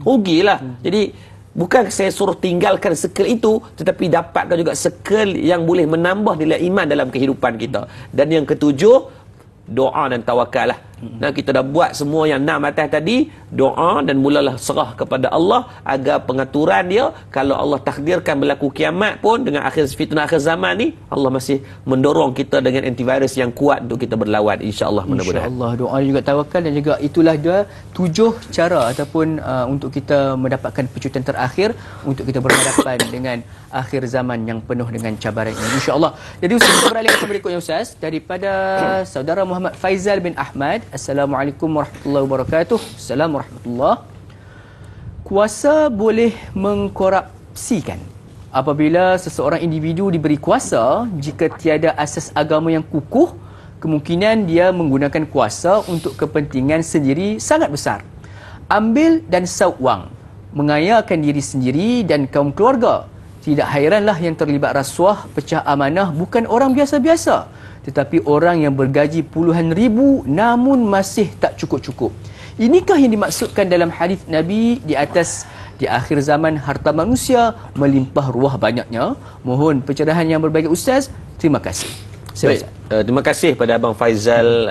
Rugilah. Jadi bukan saya suruh tinggalkan circle itu, tetapi dapatkan juga circle yang boleh menambah nilai iman dalam kehidupan kita. Dan yang ketujuh, doa dan tawakal lah. Dan kita dah buat semua yang 6 atas tadi, doa dan mulalah serah kepada Allah agar pengaturan dia, kalau Allah takdirkan berlaku kiamat pun dengan fitnah akhir zaman ni, Allah masih mendorong kita dengan antivirus yang kuat untuk kita berlawan, insya-Allah. Mudah-mudahan. InsyaAllah, doa juga tawakal, dan juga itulah dia 7 cara ataupun untuk kita mendapatkan pecutan terakhir untuk kita berhadapan dengan akhir zaman yang penuh dengan cabaran ini, insya-Allah. Jadi Ustaz, kita beralih ke berikutnya Ustaz, daripada saudara Muhammad Faizal bin Ahmad. Assalamualaikum warahmatullahi wabarakatuh. Assalamualaikum warahmatullahi. Kuasa boleh mengkorupsikan apabila seseorang individu diberi kuasa jika tiada asas agama yang kukuh. Kemungkinan dia menggunakan kuasa untuk kepentingan sendiri sangat besar. Ambil dan saup wang, mengayakan diri sendiri dan kaum keluarga. Tidak hairanlah yang terlibat rasuah, pecah amanah bukan orang biasa-biasa, tetapi orang yang bergaji puluhan ribu namun masih tak cukup-cukup. Inikah yang dimaksudkan dalam hadis Nabi di atas, di akhir zaman harta manusia melimpah ruah banyaknya? Mohon pencerahan yang berbahagia Ustaz. Terima kasih. Baik, terima kasih pada Abang Faizal.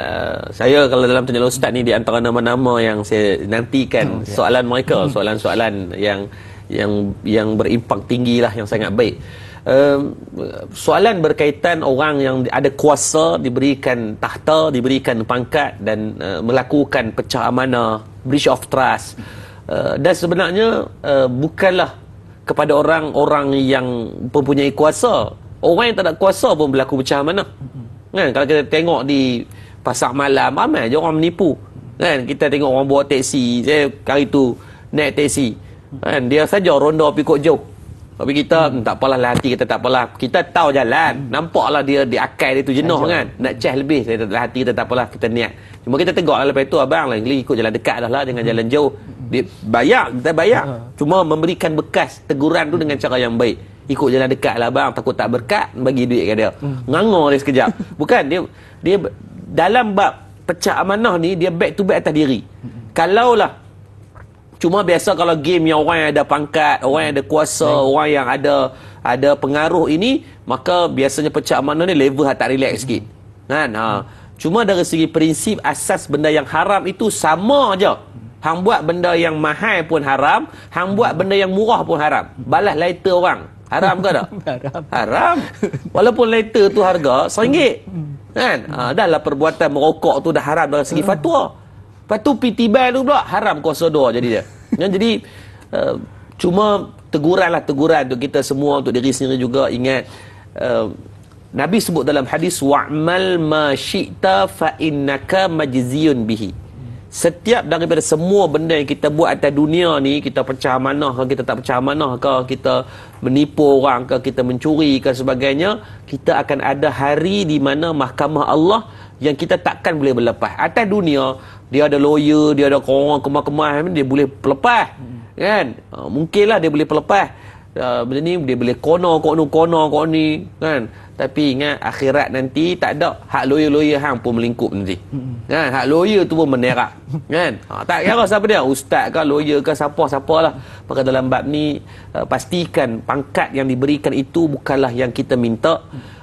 Saya kalau dalam tanya Ustaz ni, di antara nama-nama yang saya nantikan soalan mereka, soalan-soalan yang berimpak tinggi lah, yang sangat baik. Soalan berkaitan orang yang ada kuasa, diberikan tahta, diberikan pangkat dan melakukan pecah amanah, breach of trust, dan sebenarnya bukanlah kepada orang-orang yang mempunyai kuasa. Orang yang tak ada kuasa pun berlaku pecah amanah, kan? Kalau kita tengok di pasar malam, ramai je orang menipu, kan? Kita tengok orang bawa teksi. Saya kali tu naik teksi, kan? Dia saja ronda pikuk jauh. Tapi kita tak apalah lah, hati kita tak apalah. Kita tahu jalan, nampaklah dia di akal dia tu jenuh, kan? Nak cas lebih, saya tak, hati kita tak apalah, kita niat. Cuma kita tegak lah lepas tu, abang lah ikut jalan dekat dah lah, jangan jalan jauh. Dia bayar, kita bayar. Cuma memberikan bekas teguran tu dengan cara yang baik. Ikut jalan dekat lah bang, takut tak berkat, bagi duit ke dia. Ngangor dia sekejap. Bukan, dia dalam bab pecah amanah ni, dia back to back atas diri. Kalaulah cuma biasa kalau game yang orang yang ada pangkat, orang yang ada kuasa, orang yang ada pengaruh ini, maka biasanya pecah amanah ni level tak relax sikit, kan? Cuma dari segi prinsip asas, benda yang haram itu sama aja. Hang buat benda yang mahal pun haram, hang buat benda yang murah pun haram. Balas lighter orang, haram ke tak? Haram. Walaupun lighter tu harga RM1, kan? Dah lah perbuatan merokok tu dah haram dari segi fatwa. Lepas tu PT Bal tu pula haram kuasa doa jadi dia. Jadi cuma teguran untuk kita semua, untuk diri sendiri juga. Ingat, Nabi sebut dalam hadis, wa'mal ma syi'ta fa innaka majziyun bihi. Setiap daripada semua benda yang kita buat atas dunia ni, kita pecah amanah ke, kita tak pecah amanah ke, kita menipu orang ke, kita mencuri ke sebagainya, kita akan ada hari di mana mahkamah Allah yang kita takkan boleh berlepas. Atas dunia, dia ada lawyer, dia ada orang kemas-kemas, dia boleh pelepas, kan? Mungkinlah dia boleh pelepas. Benda ni dia boleh kono ni, kan? Tapi ingat, akhirat nanti tak ada hak lawyer hang pun melingkup nanti, kan? Hak lawyer tu pun menerak, kan? Tak kira siapa dia, ustaz ke, lawyer ke, siapa-siapalah. Maka dalam bab ni, pastikan pangkat yang diberikan itu bukanlah yang kita minta,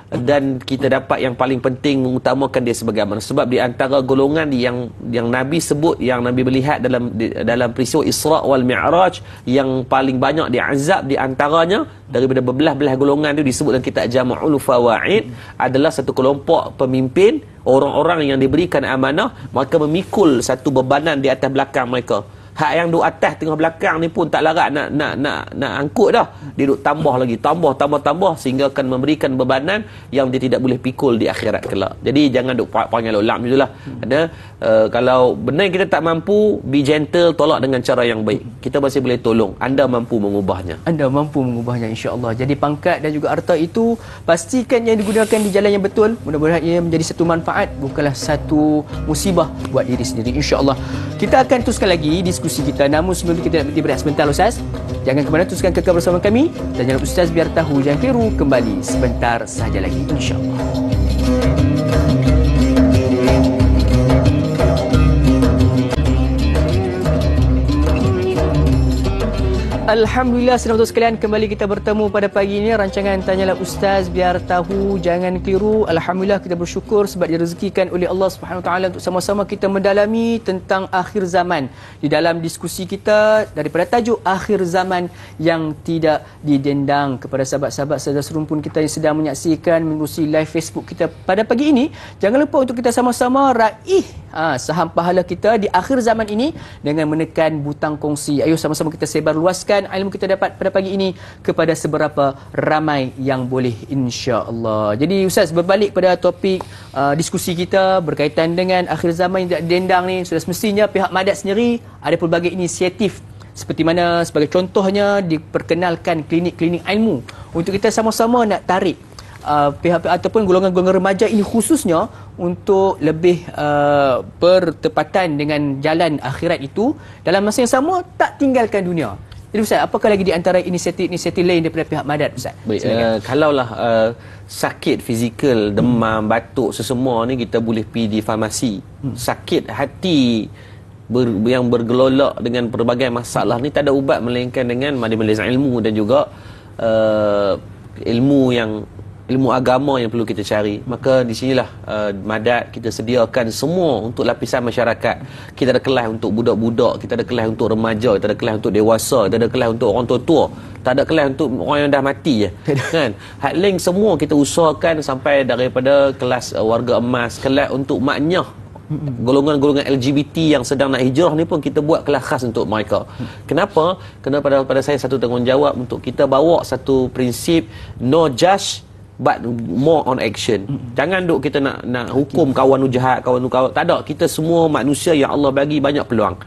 dan kita dapat yang paling penting mengutamakan dia sebagai amanah. Sebab di antara golongan yang Nabi sebut, yang Nabi melihat dalam peristiwa Isra' wal Mi'raj, yang paling banyak diazab di antaranya daripada berbelah-belah golongan itu disebut dalam kitab Jama'ul Fawaid, adalah satu kelompok pemimpin, orang-orang yang diberikan amanah, mereka memikul satu bebanan di atas belakang mereka. Hak yang duduk atas tengah belakang ni pun tak larat nak angkut dah. Dia duduk tambah lagi, tambah sehingga akan memberikan bebanan yang dia tidak boleh pikul di akhirat kelak. Jadi jangan duduk panggil ulam itulah. Ada kalau benda yang kita tak mampu, be gentle, tolak dengan cara yang baik. Kita masih boleh tolong. Anda mampu mengubahnya. Insya-Allah. Jadi pangkat dan juga harta itu pastikan yang digunakan di jalan yang betul. Mudah-mudahan ia menjadi satu manfaat, bukanlah satu musibah buat diri sendiri, insya-Allah. Kita akan teruskan lagi diskusi kita. Namun sebelum itu kita nak berhenti berehat sebentar Ustaz. Jangan ke mana, teruskan kekal bersama kami. Dan jangan Ustaz biar tahu jangan keliru, kembali sebentar sahaja lagi, insya-Allah. Alhamdulillah, saudara sekalian, kembali kita bertemu pada pagi ini rancangan Tanyalah Ustaz, biar tahu jangan keliru. Alhamdulillah, kita bersyukur sebab direzekikan oleh Allah Subhanahu Wa Taala untuk sama-sama kita mendalami tentang akhir zaman di dalam diskusi kita daripada tajuk akhir zaman yang tidak didendang. Kepada sahabat-sahabat saudara serumpun kita yang sedang menyaksikan menerusi live Facebook kita pada pagi ini, jangan lupa untuk kita sama-sama raih saham pahala kita di akhir zaman ini dengan menekan butang kongsi. Ayo sama-sama kita sebar luaskan ilmu kita dapat pada pagi ini kepada seberapa ramai yang boleh, insya-Allah. Jadi Ustaz, berbalik pada topik diskusi kita berkaitan dengan akhir zaman yang tidak dendang ni, sudah semestinya pihak Madat sendiri ada pelbagai inisiatif, seperti mana sebagai contohnya diperkenalkan klinik-klinik ilmu untuk kita sama-sama nak tarik pihak ataupun golongan-golongan remaja ini khususnya untuk lebih bertepatan dengan jalan akhirat itu, dalam masa yang sama tak tinggalkan dunia. Jadi Ustaz, apakah lagi di antara inisiatif-inisiatif lain daripada pihak Madat, Ustaz? Baik, kalaulah sakit fizikal, demam, batuk, sesemua ni kita boleh pergi di farmasi. Sakit hati yang bergelolak dengan pelbagai masalah ni tak ada ubat melainkan dengan majlis ilmu dan juga ilmu agama yang perlu kita cari. Maka di sinilah Madat kita sediakan semua untuk lapisan masyarakat. Kita ada kelas untuk budak-budak, kita ada kelas untuk remaja, kita ada kelas untuk dewasa, kita ada kelas untuk orang tua-tua. Tak ada kelas untuk orang yang dah mati je. Kan? Hadling semua kita usahakan sampai daripada kelas warga emas, kelas untuk maknyah. Golongan-golongan LGBT yang sedang nak hijrah ni pun kita buat kelas khas untuk mereka. Kenapa? Kerana pada saya satu tanggungjawab untuk kita bawa satu prinsip no judge but more on action. Jangan duk kita nak hukum kawan jahat, kawan tak ada. Kita semua manusia yang Allah bagi banyak peluang.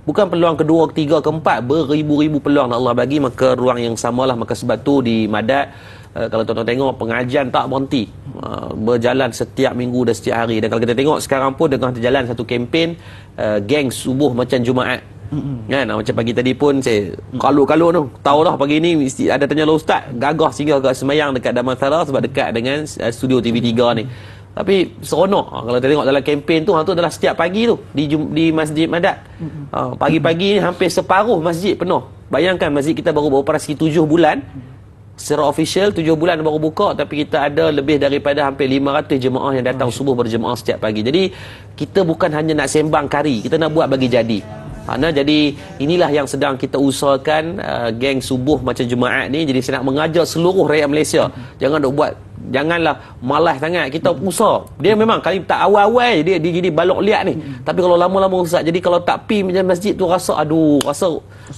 Bukan peluang kedua, ketiga, keempat, beribu-ribu peluang Allah bagi, maka ruang yang samalah. Maka sebab tu di Madat, kalau tuan-tuan tengok, pengajian tak berhenti, berjalan setiap minggu dan setiap hari. Dan kalau kita tengok sekarang pun tengah terjalan satu kempen geng subuh macam Jumaat. Kan, macam pagi tadi pun saya kalau tu tahu dah pagi ni mesti ada tanya ustaz, gagah sehingga agak semayang dekat Damansara sebab dekat dengan studio TV3 ni. Tapi seronok kalau kita tengok dalam kempen tu, tu adalah setiap pagi tu di Masjid Madat. Pagi-pagi ni hampir separuh masjid penuh. Bayangkan masjid kita baru beroperasi 7 bulan. Secara official 7 bulan baru buka, tapi kita ada lebih daripada hampir 500 jemaah yang datang subuh berjemaah setiap pagi. Jadi kita bukan hanya nak sembang kari, kita nak buat bagi jadi. Jadi inilah yang sedang kita usahakan, geng subuh macam Jumaat ni. Jadi saya nak mengajak seluruh rakyat Malaysia, janganlah malas sangat. Kita usaha. Dia memang kali tak awal-awal dia jadi balok liat ni. Tapi kalau lama-lama rosak. Jadi kalau tak pi macam masjid tu rasa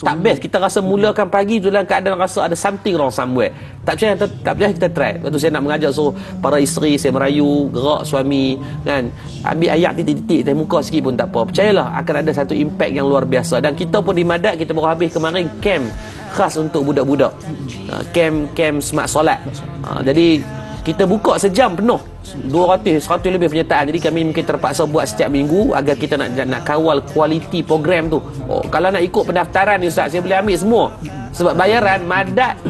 tak best. Kita rasa mulakan pagi tu dalam keadaan rasa ada something wrong somewhere. Tak percaya kita try. Lepas tu saya nak mengajak para isteri, saya merayu, gerak suami kan, ambil ayat titik-titik atas muka sikit pun tak apa. Percayalah akan ada satu impact yang luar biasa. Dan kita pun di Madat, kita baru habis kemarin camp khas untuk budak-budak, camp smart solat. Jadi kita buka sejam penuh, 100 lebih penyertaan. Jadi kami mungkin terpaksa buat setiap minggu agar kita nak kawal kualiti program tu. Kalau nak ikut pendaftaran ni Ustaz, saya boleh ambil semua. Sebab bayaran Madat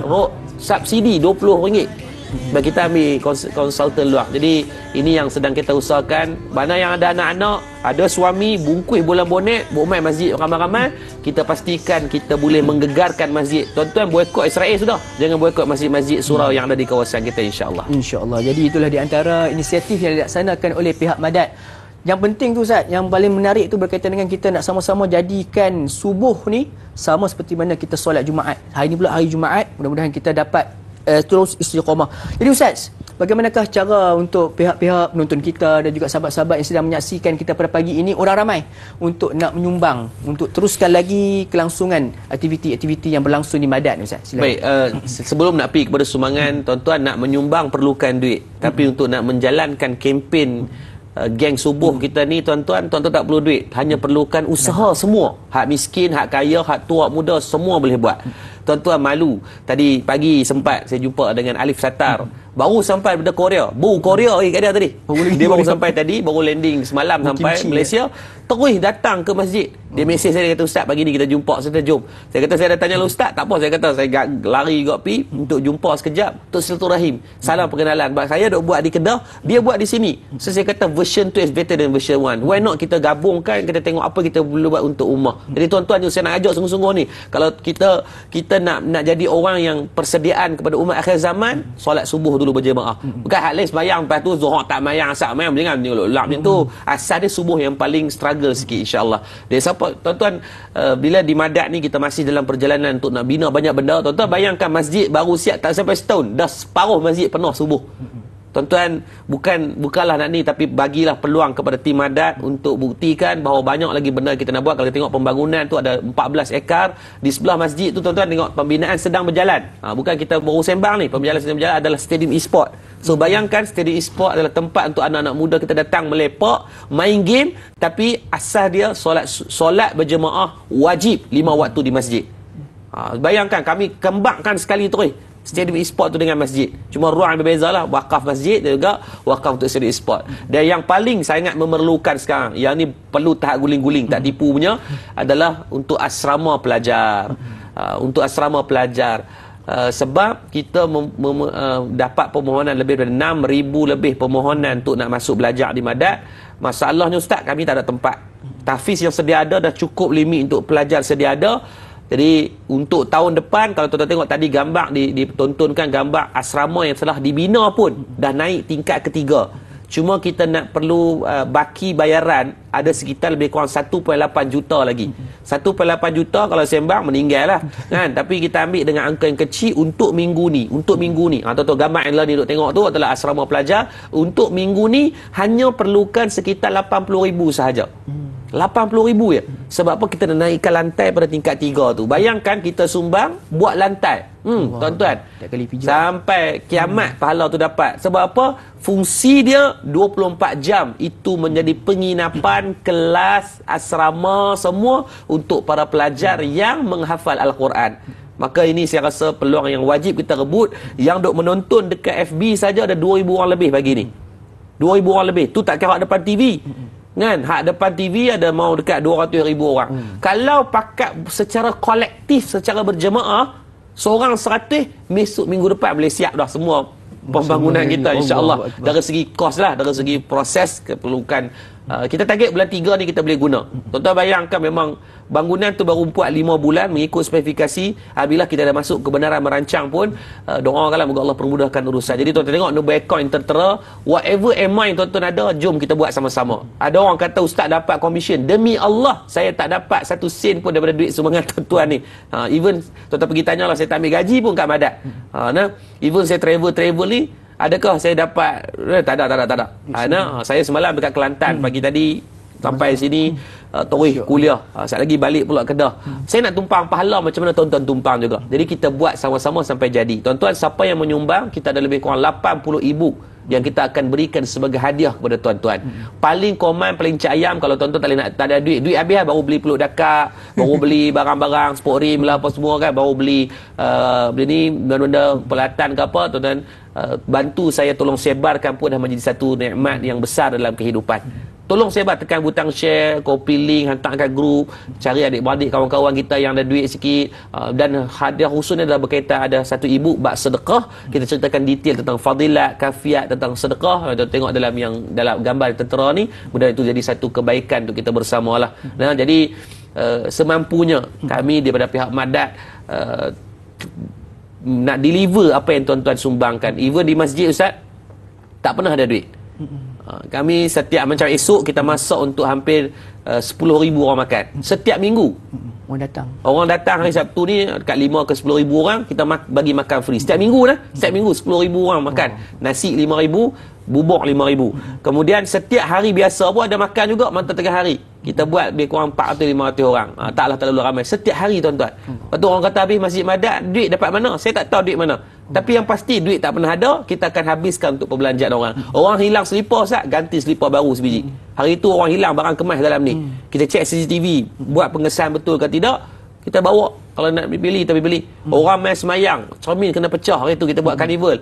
subsidi RM20. Dan kita ambil konsultan luar. Jadi ini yang sedang kita usahakan. Mana yang ada anak-anak, ada suami, bungkus bola bonet, buat main masjid ramai-ramai, kita pastikan kita boleh menggegarkan masjid. Tuan-tuan boikot Israel sudah, jangan boikot masjid-masjid surau yang ada di kawasan kita, insya-Allah. Insya-Allah. Jadi itulah di antara inisiatif yang dilaksanakan oleh pihak Madat. Yang penting tu Ustaz, yang paling menarik tu berkaitan dengan kita nak sama-sama jadikan subuh ni sama seperti mana kita solat Jumaat. Hari ni pula hari Jumaat, mudah-mudahan kita dapat terus istiqamah. Jadi Ustaz, bagaimanakah cara untuk pihak-pihak penonton kita dan juga sahabat-sahabat yang sedang menyaksikan kita pada pagi ini, orang ramai, untuk nak menyumbang untuk teruskan lagi kelangsungan aktiviti-aktiviti yang berlangsung di Madat ni Ustaz? Silakan. Baik, sebelum nak pergi kepada sumbangan, tuan-tuan nak menyumbang perlukan duit. Tapi untuk nak menjalankan kempen geng subuh kita ni, tuan-tuan tak perlu duit, hanya perlukan usaha semua. Hak miskin, hak kaya, hak tua, muda, semua boleh buat. Tuan-tuan malu, tadi pagi sempat saya jumpa dengan Alif Satar, baru sampai daripada Korea. Korea kat dia tadi. Dia baru sampai tadi, baru landing semalam sampai Malaysia. Terus datang ke masjid. Dia mesej saya, dia kata, Ustaz pagi ni kita jumpa, saya jom. Saya kata, saya dah tanya lah Ustaz, tak apa, saya kata saya lari juga pi untuk jumpa sekejap untuk silaturahim, salam perkenalan. Sebab saya duk buat di Kedah, dia buat di sini. So saya kata version 2 is better than version 1. Why not kita gabungkan, kita tengok apa kita boleh buat untuk ummah. Jadi tuan-tuan, saya nak ajak sungguh-sungguh ni, kalau kita nak jadi orang yang persediaan kepada umat akhir zaman, solat subuh dulu berjemaah. Bukan hal lain sembahyang, lepas tu Zuhur tak mayang, asar mayang, jangan lap macam tu. Asal dia subuh yang paling struggle sikit, insya-Allah. Dia siapa tuan-tuan, bila di Madat ni kita masih dalam perjalanan untuk nak bina banyak benda. Tuan-tuan bayangkan masjid baru siap tak sampai setahun, dah separuh masjid penuh subuh. Tuan-tuan, bukanlah nak ni, tapi bagilah peluang kepada tim Madat untuk buktikan bahawa banyak lagi benda kita nak buat. Kalau kita tengok pembangunan tu ada 14 ekar di sebelah masjid tu, tuan-tuan tengok pembinaan sedang berjalan. Bukan kita baru sembang ni, pembinaan sedang berjalan adalah stadium e-sport. So bayangkan stadium e-sport adalah tempat untuk anak-anak muda kita datang melepak, main game, tapi asas dia solat berjemaah wajib 5 waktu di masjid. Bayangkan kami kembangkan sekali terus stadium e-sport tu dengan masjid. Cuma ruang yang berbeza lah, wakaf masjid dan juga wakaf untuk stadium e-sport. Dan yang paling sangat memerlukan sekarang, yang ni perlu tahap guling-guling, tak tipu punya, adalah untuk asrama pelajar. Untuk asrama pelajar. Sebab kita dapat permohonan lebih daripada 6,000 lebih permohonan untuk nak masuk belajar di Madat. Masalahnya Ustaz, kami tak ada tempat. Tahfiz yang sedia ada dah cukup limit untuk pelajar sedia ada. Jadi untuk tahun depan, kalau tuan-tuan tengok tadi gambar ditontonkan gambar asrama yang telah dibina pun dah naik tingkat ketiga. Cuma kita nak perlu baki bayaran ada sekitar lebih kurang 1.8 juta lagi. 1.8 juta kalau sembang meninggal lah kan. Tapi kita ambil dengan angka yang kecil untuk minggu ni. Tuan-tuan gambar yang lain duk tengok tu adalah asrama pelajar. Untuk minggu ni hanya perlukan sekitar 80,000 sahaja. 80,000 ya. Sebab apa? Kita nak naikkan lantai pada tingkat 3 tu. Bayangkan kita sumbang buat lantai. Tuan-tuan, sampai kiamat pahala tu dapat. Sebab apa? Fungsi dia 24 jam. Itu menjadi penginapan, kelas, asrama, semua untuk para pelajar yang menghafal Al-Quran. Maka ini saya rasa peluang yang wajib kita rebut. Yang duk menonton dekat FB saja ada 2,000 orang lebih pagi ni. 2,000 orang lebih. Tu tak kira depan TV. Kan, hak depan TV ada mau dekat 200,000 orang. Kalau pakat secara kolektif, secara berjemaah, seorang 100, besok minggu depan boleh siap dah semua pembangunan kita, insya-Allah. Dari segi kos lah, dari segi proses keperlukan. Kita target bulan 3 ni kita boleh guna. Tuan-tuan bayangkan memang bangunan tu baru buat 5 bulan mengikut spesifikasi. Bila kita dah masuk kebenaran merancang pun, doakanlah moga Allah permudahkan urusan. Jadi tuan-tuan tengok no background yang tertera, whatever mind tuan-tuan ada, jom kita buat sama-sama. Ada orang kata Ustaz dapat komisen. Demi Allah, saya tak dapat 1 sen pun daripada duit sumbangan tuan-tuan ni. Even tuan-tuan pergi tanyalah, saya tak ambil gaji pun kat Madat. Even saya travel ni, adakah saya dapat? Tak ada. Saya semalam dekat Kelantan pagi tadi sampai sini terus kuliah. Sekejap lagi balik pula Kedah. Saya nak tumpang pahala macam mana tuan-tuan tumpang juga. Jadi kita buat sama-sama sampai jadi. Tuan-tuan, siapa yang menyumbang, kita ada lebih kurang 80,000 yang kita akan berikan sebagai hadiah kepada tuan-tuan. Paling common, paling cak ayam, kalau tuan-tuan tak ada duit habis baru beli peluk dakak, baru beli barang-barang sport rim lah apa semua kan, baru beli ni benda-benda pelatan ke apa, tuan-tuan bantu saya tolong sebarkan pun dah menjadi satu nikmat yang besar dalam kehidupan. Tolong sebar, tekan butang share, copy link, hantar kat grup, cari adik-beradik kawan-kawan kita yang ada duit sikit. Dan hadiah khususnya adalah berkaitan, ada satu ibu bab sedekah. Kita ceritakan detail tentang fadilat, kafiat tentang sedekah. Kita tengok dalam gambar tentera ni, mudah itu jadi satu kebaikan untuk kita bersamalah. Nah, jadi semampunya kami daripada pihak Madat nak deliver apa yang tuan-tuan sumbangkan. Even di masjid Ustaz tak pernah ada duit. Kami setiap macam esok kita masak untuk hampir 10,000 orang makan setiap minggu. Orang datang hari Sabtu ni dekat 5 ke 10,000 orang, kita bagi makan free setiap minggu dah. Setiap minggu 10,000 orang makan. Nasi 5,000, bubuk 5,000. Kemudian setiap hari biasa pun ada makan juga, mantap tengah hari. Kita buat lebih kurang 400-500 orang. Taklah terlalu ramai. Setiap hari tuan-tuan. Lepas tu orang kata habis Masjid Madat, duit dapat mana? Saya tak tahu duit mana. Tapi yang pasti duit tak pernah ada, kita akan habiskan untuk perbelanjaan orang. Orang hilang selipar Ustaz, ganti selipar baru sebiji. Hari tu orang hilang barang kemas dalam ni. Kita cek CCTV, buat pengesahan betul ke tidak, kita bawa. Kalau nak beli, kita beli. Orang main semayang, cermin kena pecah, hari tu kita buat karnival.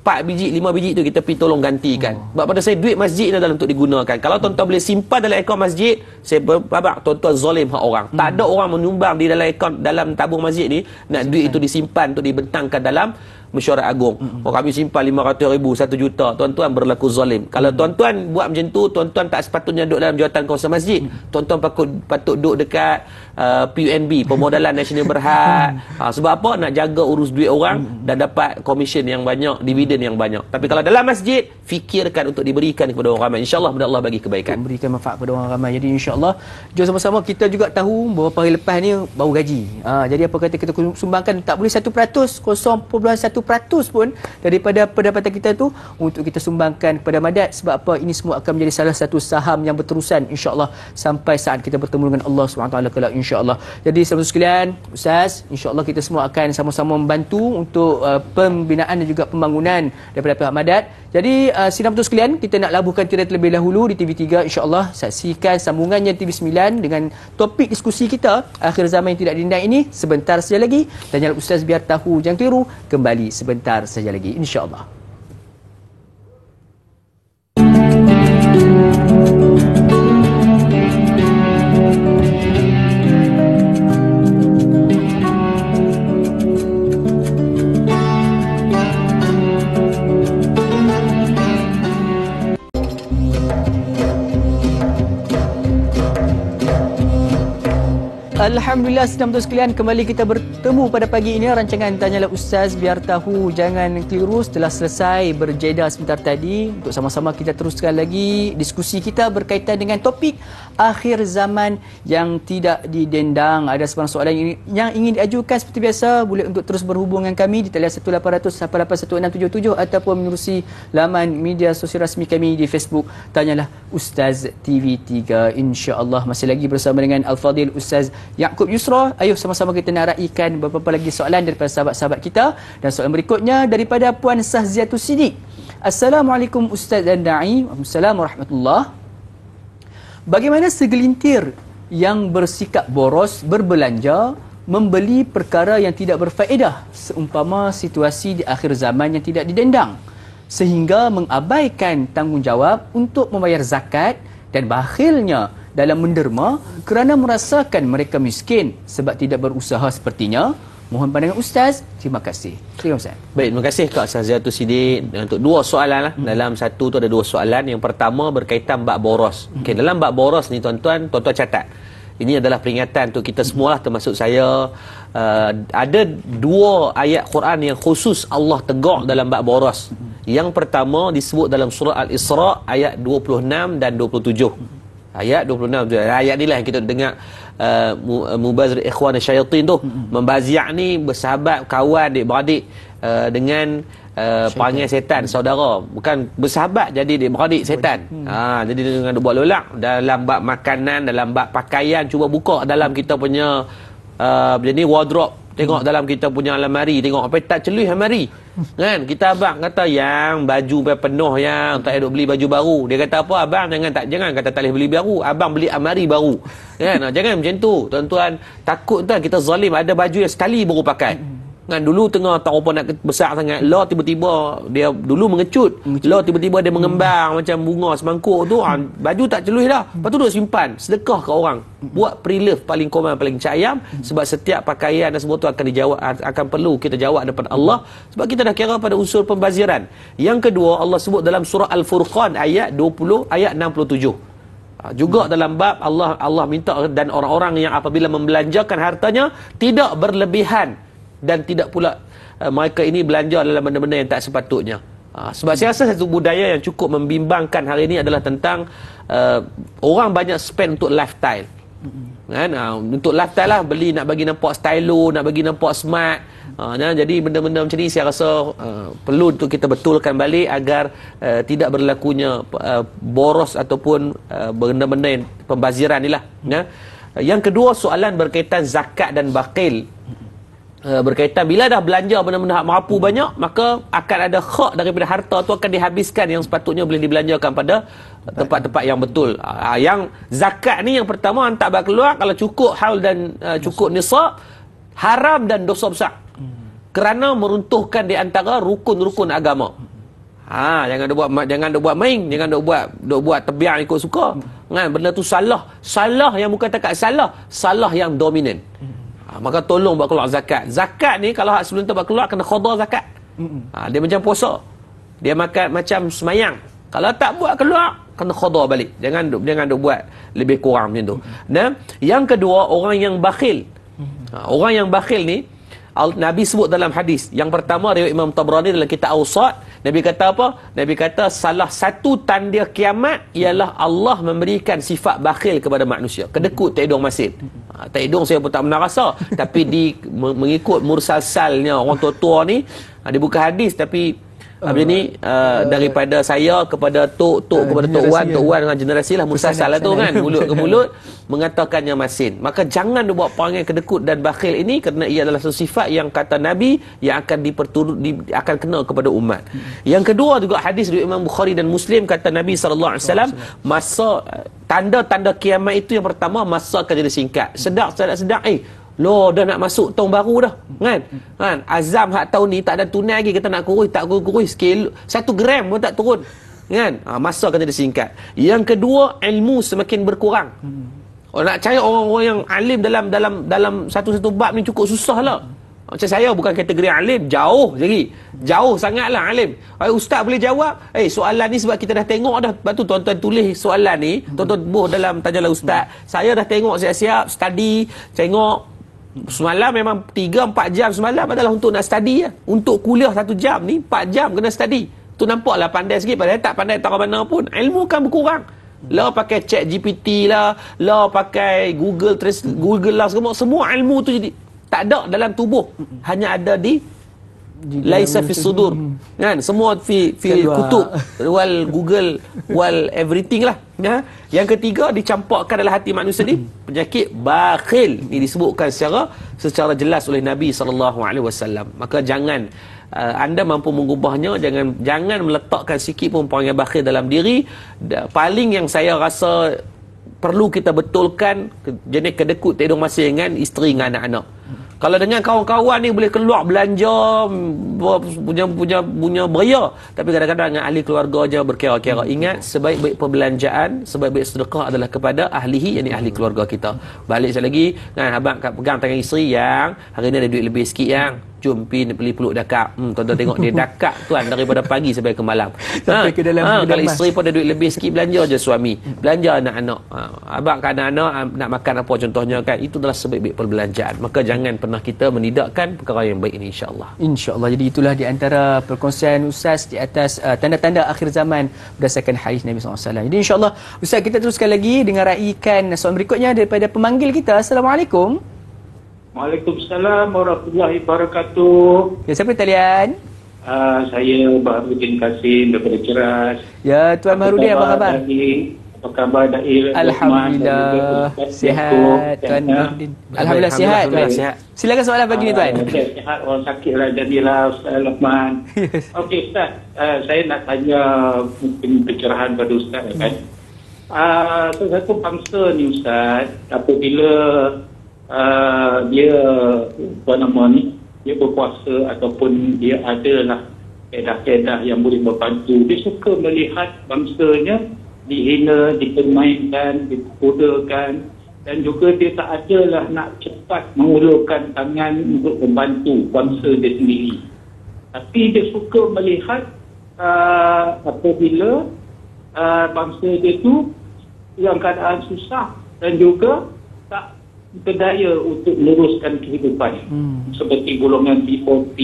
4 biji, 5 biji tu kita pergi tolong gantikan. Sebab pada saya duit masjid ni adalah untuk digunakan. Kalau tuan-tuan boleh simpan dalam akaun masjid, saya babak tuan-tuan zalim hak orang. Tak ada orang menyumbang di dalam akaun dalam tabung masjid ni nak duit itu disimpan untuk dibentangkan dalam mesyuarat agung. Kami simpan 500,000, 1 juta. Tuan-tuan berlaku zalim. Kalau tuan-tuan buat macam tu, tuan-tuan tak sepatutnya duduk dalam jawatan kawasan masjid. Tuan-tuan patut duduk dekat PUNB, Permodalan Nasional Berhad. Sebab apa? Nak jaga urus duit orang dan dapat komisen yang banyak, dividen yang banyak. Tapi kalau dalam masjid, fikirkan untuk diberikan kepada orang ramai. InsyaAllah Allah bagi kebaikan. Memberikan manfaat kepada orang ramai. Jadi insyaAllah, jom sama-sama kita juga tahu beberapa hari lepas ni baru gaji. Jadi apa kata kita sumbangkan, tak boleh 1%, 0.1% pun daripada pendapatan kita tu untuk kita sumbangkan kepada Madat. Sebab apa? Ini semua akan menjadi salah satu saham yang berterusan insya-Allah sampai saat kita bertemu dengan Allah SWT kelak insya-Allah. Jadi sahabat sekalian, Ustaz, insya-Allah kita semua akan sama-sama membantu untuk pembinaan dan juga pembangunan daripada pihak Madat. Jadi sidang betul sekalian, kita nak labuhkan tirai terlebih dahulu di TV3 insya-Allah. Saksikan sambungannya TV9 dengan topik diskusi kita akhir zaman yang tidak dindang ini sebentar saja lagi. Tanya Ustaz biar tahu jangan keliru kembali sebentar saja lagi insya-Allah. Alhamdulillah, sedang betul sekalian, kembali kita bertemu pada pagi ini rancangan Tanyalah Ustaz biar tahu jangan keliru. Setelah selesai berjeda sebentar tadi, untuk sama-sama kita teruskan lagi diskusi kita berkaitan dengan topik akhir zaman yang tidak didendang. Ada sebarang soalan yang ingin diajukan seperti biasa, boleh untuk terus berhubung dengan kami di talian 1800 881677 ataupun menerusi laman media sosial rasmi kami di Facebook Tanyalah Ustaz TV3. InsyaAllah masih lagi bersama dengan Al-Fadil Ustaz Yaakob Yusra. Ayuh sama-sama kita nak raikan beberapa lagi soalan daripada sahabat-sahabat kita. Dan soalan berikutnya daripada Puan Sahziatus Siddiq. Assalamualaikum Ustaz dan Da'i. Waalaikumsalam warahmatullahi. Bagaimana segelintir yang bersikap boros berbelanja membeli perkara yang tidak berfaedah seumpama situasi di akhir zaman yang tidak didendang sehingga mengabaikan tanggungjawab untuk membayar zakat dan bakhilnya dalam menderma kerana merasakan mereka miskin sebab tidak berusaha sepertinya? Mohon pandangan Ustaz. Terima kasih. Terima kasih. Baik, terima kasih Kak Sahziatus Siddiq untuk dua soalan lah. Dalam satu tu ada dua soalan. Yang pertama berkaitan bab boros. Okey, dalam bab boros ni tuan-tuan catat. Ini adalah peringatan untuk kita semua lah, termasuk saya. Ada dua ayat Quran yang khusus Allah tegur dalam bab boros. Yang pertama disebut dalam surah Al-Isra ayat 26 dan 27. Ayat 26 tu. Ayat ni lah yang kita dengar mubazir ikhwan syaitan tu. Membaziak ni bersahabat, kawan, adik-beradik dengan perangai setan, saudara. Bukan bersahabat jadi adik-beradik setan. Jadi dengan buat lolak dalam bab makanan, dalam bab pakaian. Cuba buka dalam kita punya jadi wardrobe. Tengok dalam kita punya almari, tengok apa tak celui almari. Kan? Kita abang kata yang baju penuh yang tak ada beli baju baru. Dia kata apa? Abang jangan kata tak boleh beli baru. Abang beli almari baru. Kan? Jangan macam tu. Tuan-tuan, takut tak kita zalim ada baju yang sekali baru pakai. Kan dulu tengah tak apa nak besar sangat, lah tiba-tiba dia dulu mengecut. Lah tiba-tiba dia mengembang macam bunga semangkuk tu. Baju tak celui dah. Lepas tu duk simpan, sedekah ke orang. Buat pre-love paling common, paling cayam. Sebab setiap pakaian dan semua tu akan dijawab, akan perlu kita jawab daripada Allah. Sebab kita dah kira pada unsur pembaziran. Yang kedua Allah sebut dalam surah Al-Furqan ayat 20 ayat 67. Juga dalam bab Allah minta dan orang-orang yang apabila membelanjakan hartanya tidak berlebihan dan tidak pula mereka ini belanja dalam benda-benda yang tak sepatutnya. Sebab saya rasa satu budaya yang cukup membimbangkan hari ini adalah tentang orang banyak spend untuk lifestyle. Kan? Untuk lifestyle lah, beli nak bagi nampak stylo, nak bagi nampak smart. Jadi benda-benda macam ni saya rasa perlu untuk kita betulkan balik agar tidak berlakunya boros ataupun benda-benda yang pembaziran ni lah. Yang kedua soalan berkaitan zakat dan bakhil. Berkaitan bila dah belanja benda-benda mampu banyak, maka akan ada hak daripada harta tu akan dihabiskan yang sepatutnya boleh dibelanjakan pada tempat-tempat yang betul. Yang zakat ni yang pertama tak bakal keluar kalau cukup haul dan cukup nisab, haram dan dosa besar. Kerana meruntuhkan di antara rukun-rukun agama. Jangan buat main, jangan buat tebiang ikut suka. kan, benda tu salah yang bukan takat salah yang dominan. Maka tolong buat keluar zakat. Zakat ni kalau hak sebelum tu buat keluar kena qada zakat. Dia macam puasa, dia makan macam semayang, kalau tak buat keluar kena qada balik. Jangan duk buat lebih kurang macam tu. Dan yang kedua, orang yang bakhil. Orang yang bakhil ni Nabi sebut dalam hadis. Yang pertama riwayat Imam Tabrani dalam kitab Awsat, Nabi kata apa? Nabi kata salah satu tanda kiamat ialah Allah memberikan sifat bakhil kepada manusia. Kedekut tak hidung masin. Tak hidung saya pun tak pernah rasa, tapi mengikut mursalsalnya orang tua-tua ni, dia bukan hadis tapi daripada saya kepada tok kepada tok wan dengan generasi lah, mursal lah tu kan, mulut ke mulut mengatakannya masin. Maka jangan dibuat perangai kedekut dan bakhil ini, kerana ia adalah satu sifat yang kata Nabi yang akan akan kena kepada umat. Yang kedua juga hadis dari Imam Bukhari dan Muslim, kata Nabi SAW, masa tanda-tanda kiamat itu yang pertama, masa akan jadi singkat. Sedap dah nak masuk tahun baru dah, kan? Azam hak tahun ni tak ada tunai lagi, kita nak kurus sikit, 1 gram pun tak turun, kan? Masa kata dia singkat. Yang kedua, ilmu semakin berkurang. Nak cari orang-orang yang alim dalam satu bab ni cukup susah lah. Macam saya bukan kategori alim, jauh sangatlah alim. Ustaz boleh jawab, soalan ni sebab kita dah tengok dah. Lepas tu tuan-tuan tulis soalan ni, tuan-tuan buh dalam tajalah ustaz. Saya dah tengok siap-siap, study, tengok. Semalam memang 3-4 jam semalam adalah untuk nak study. Untuk kuliah 1 jam ni 4 jam kena study. Tu nampaklah pandai sikit, padahal tak pandai tak mana pun. Ilmu kan berkurang. Lah pakai chat GPT lah pakai Google lah, semua ilmu tu jadi tak ada dalam tubuh, hanya ada di laisa fi sudur, kan? Semua fi kutub wal Google wal everything lah, ya. Yang ketiga, dicampakkan dalam hati manusia ni penyakit bakhil. Ini disebutkan secara jelas oleh Nabi SAW. Maka jangan anda mampu mengubahnya, jangan meletakkan sikit pun perangai bakhil dalam diri. Paling yang saya rasa perlu kita betulkan, jenis kedekut tak hidung masin dengan isteri dengan anak-anak. Kalau dengan kawan-kawan ni boleh keluar belanja, punya beria, tapi kadang-kadang dengan ahli keluarga je berkira-kira. Ingat, sebaik-baik perbelanjaan, sebaik-baik sedekah adalah kepada ahlihi, yakni ahli keluarga kita. Balik sekali lagi, kan, abang pegang tangan isteri yang hari ni ada duit lebih sikit, yang jom beli peluk dakak. Tuan-tuan tengok dia dakak tuan daripada pagi sampai ke malam. Sampai ke dalam kalau isteri pun ada duit lebih sikit, belanja je suami, belanja anak-anak. Abang kan anak-anak nak makan apa contohnya, kan, itu adalah sebaik-baik perbelanjaan. Maka jangan pernah kita menidakkan perkara yang baik ini, insya-Allah. Jadi itulah di antara perkongsian Ustaz di atas tanda-tanda akhir zaman berdasarkan hadis Nabi SAW. Jadi insya-Allah Ustaz, kita teruskan lagi dengan raikan soalan berikutnya daripada pemanggil kita. Assalamualaikum. Waalaikumsalam warahmatullahi wabarakatuh. Ya, siapa talian? Saya Baharudin Kasim daripada Ceras. Ya, Tuan Baharudin, apa khabar? Apa khabar Dail? Alhamdulillah sihat Tuan Baharudin. Alhamdulillah sihat. Silakan soalan pagi ni Tuan. Sihat, orang sakit lah jadilah Ustaz Luqman. Okey Ustaz, saya nak tanya mungkin pencerahan pada Ustaz, kan. Satu bangsa ni Ustaz, apabila dia dia berkuasa ataupun dia adalah keadaan yang boleh membantu, dia suka melihat bangsanya dihina, dipermainkan, dikudakan, dan juga dia tak adalah nak cepat mengulurkan tangan untuk membantu bangsa dia sendiri. Tapi dia suka melihat apabila bangsa dia tu dalam keadaan susah dan juga tak berdaya untuk meneruskan kehidupan, seperti golongan P40,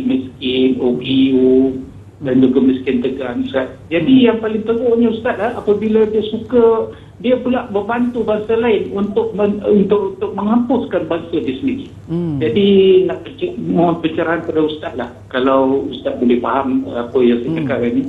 miskin, OKU dan juga miskin tegang, Ustaz. Jadi yang paling teruknya Ustaz, apabila dia pula membantu bangsa lain untuk menghapuskan bangsa dia sendiri. Jadi nak mohon pencerahan pada Ustaz lah, kalau Ustaz boleh faham apa yang saya cakap ini.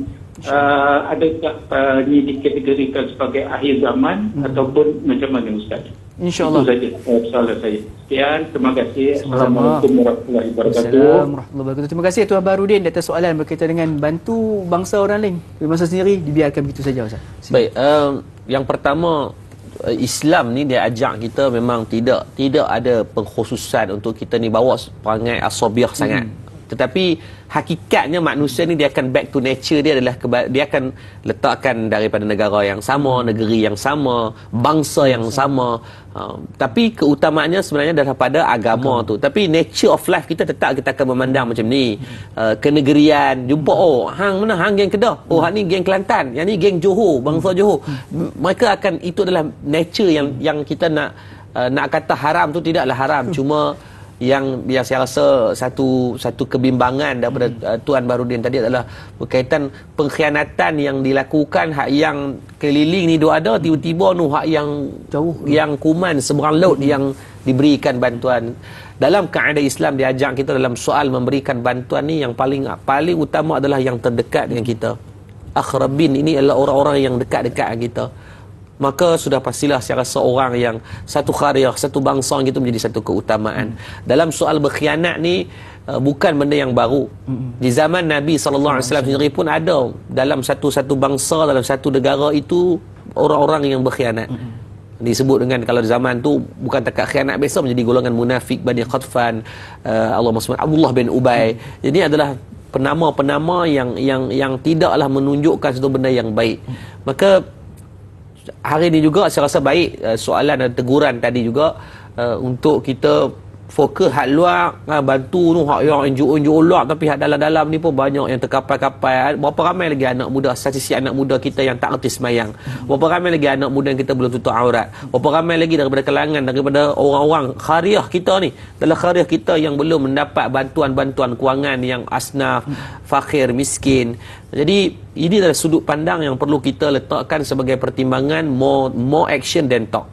Adakah ini dikategorikan sebagai akhir zaman ataupun macam mana Ustaz? InsyaAllah. Itu saja soalan saya. Sekian, terima kasih. Assalamualaikum warahmatullahi wabarakatuh. Terima kasih Tuan Baharudin atas soalan berkaitan dengan bantu bangsa orang lain. Bangsa sendiri dibiarkan begitu saja Ustaz. Baik, yang pertama, Islam ni dia ajak kita memang tidak ada pengkhususan untuk kita ni bawa perangai asabiah sangat. Tetapi hakikatnya manusia ni dia akan back to nature dia adalah dia akan letakkan daripada negara yang sama, negeri yang sama, bangsa yang sama. Tapi keutamaannya sebenarnya daripada agama tu. Tapi nature of life kita tetap kita akan memandang macam ni. Kenegerian, jumpa hang mana, hang geng Kedah, hang ni geng Kelantan, yang ni geng Johor, bangsa Johor. Mereka akan, itu adalah nature yang kita nak kata haram tu tidaklah haram, cuma yang saya rasa satu kebimbangan daripada Tuan Baharudin tadi adalah berkaitan pengkhianatan yang dilakukan, hak yang keliling ni duk ada, tiba-tiba nu hak yang jauh, yang kuman seberang laut yang diberikan bantuan. Dalam kaedah Islam diajar kita dalam soal memberikan bantuan ni, yang paling utama adalah yang terdekat dengan kita. Akhrabin ini adalah orang-orang yang dekat-dekat dengan kita. Maka sudah pastilah saya rasa orang yang satu qaryah, satu bangsa gitu menjadi satu keutamaan. Dalam soal berkhianat ni bukan benda yang baru. Di zaman Nabi SAW sendiri pun ada dalam satu bangsa, dalam satu negara itu orang-orang yang berkhianat. Disebut dengan, kalau di zaman tu bukan takat khianat biasa, menjadi golongan munafik Bani Qatfan, Abdullah bin Ubay. Jadi adalah penama-penama yang tidaklah menunjukkan satu benda yang baik. Maka hari ini juga saya rasa baik soalan dan teguran tadi juga untuk kita fokus hak luar, bantu tu hak yang NGO luar, tapi hak dalam-dalam ni pun banyak yang terkapai-kapai. Berapa ramai lagi anak muda, statistik anak muda kita yang tak reti sembahyang. Berapa ramai lagi anak muda yang kita belum tutup aurat. Berapa ramai lagi daripada kalangan, daripada orang-orang qaryah kita ni, dalam qaryah kita yang belum mendapat bantuan-bantuan kewangan yang asnaf, fakir, miskin. Jadi ini adalah sudut pandang yang perlu kita letakkan sebagai pertimbangan, more action than talk.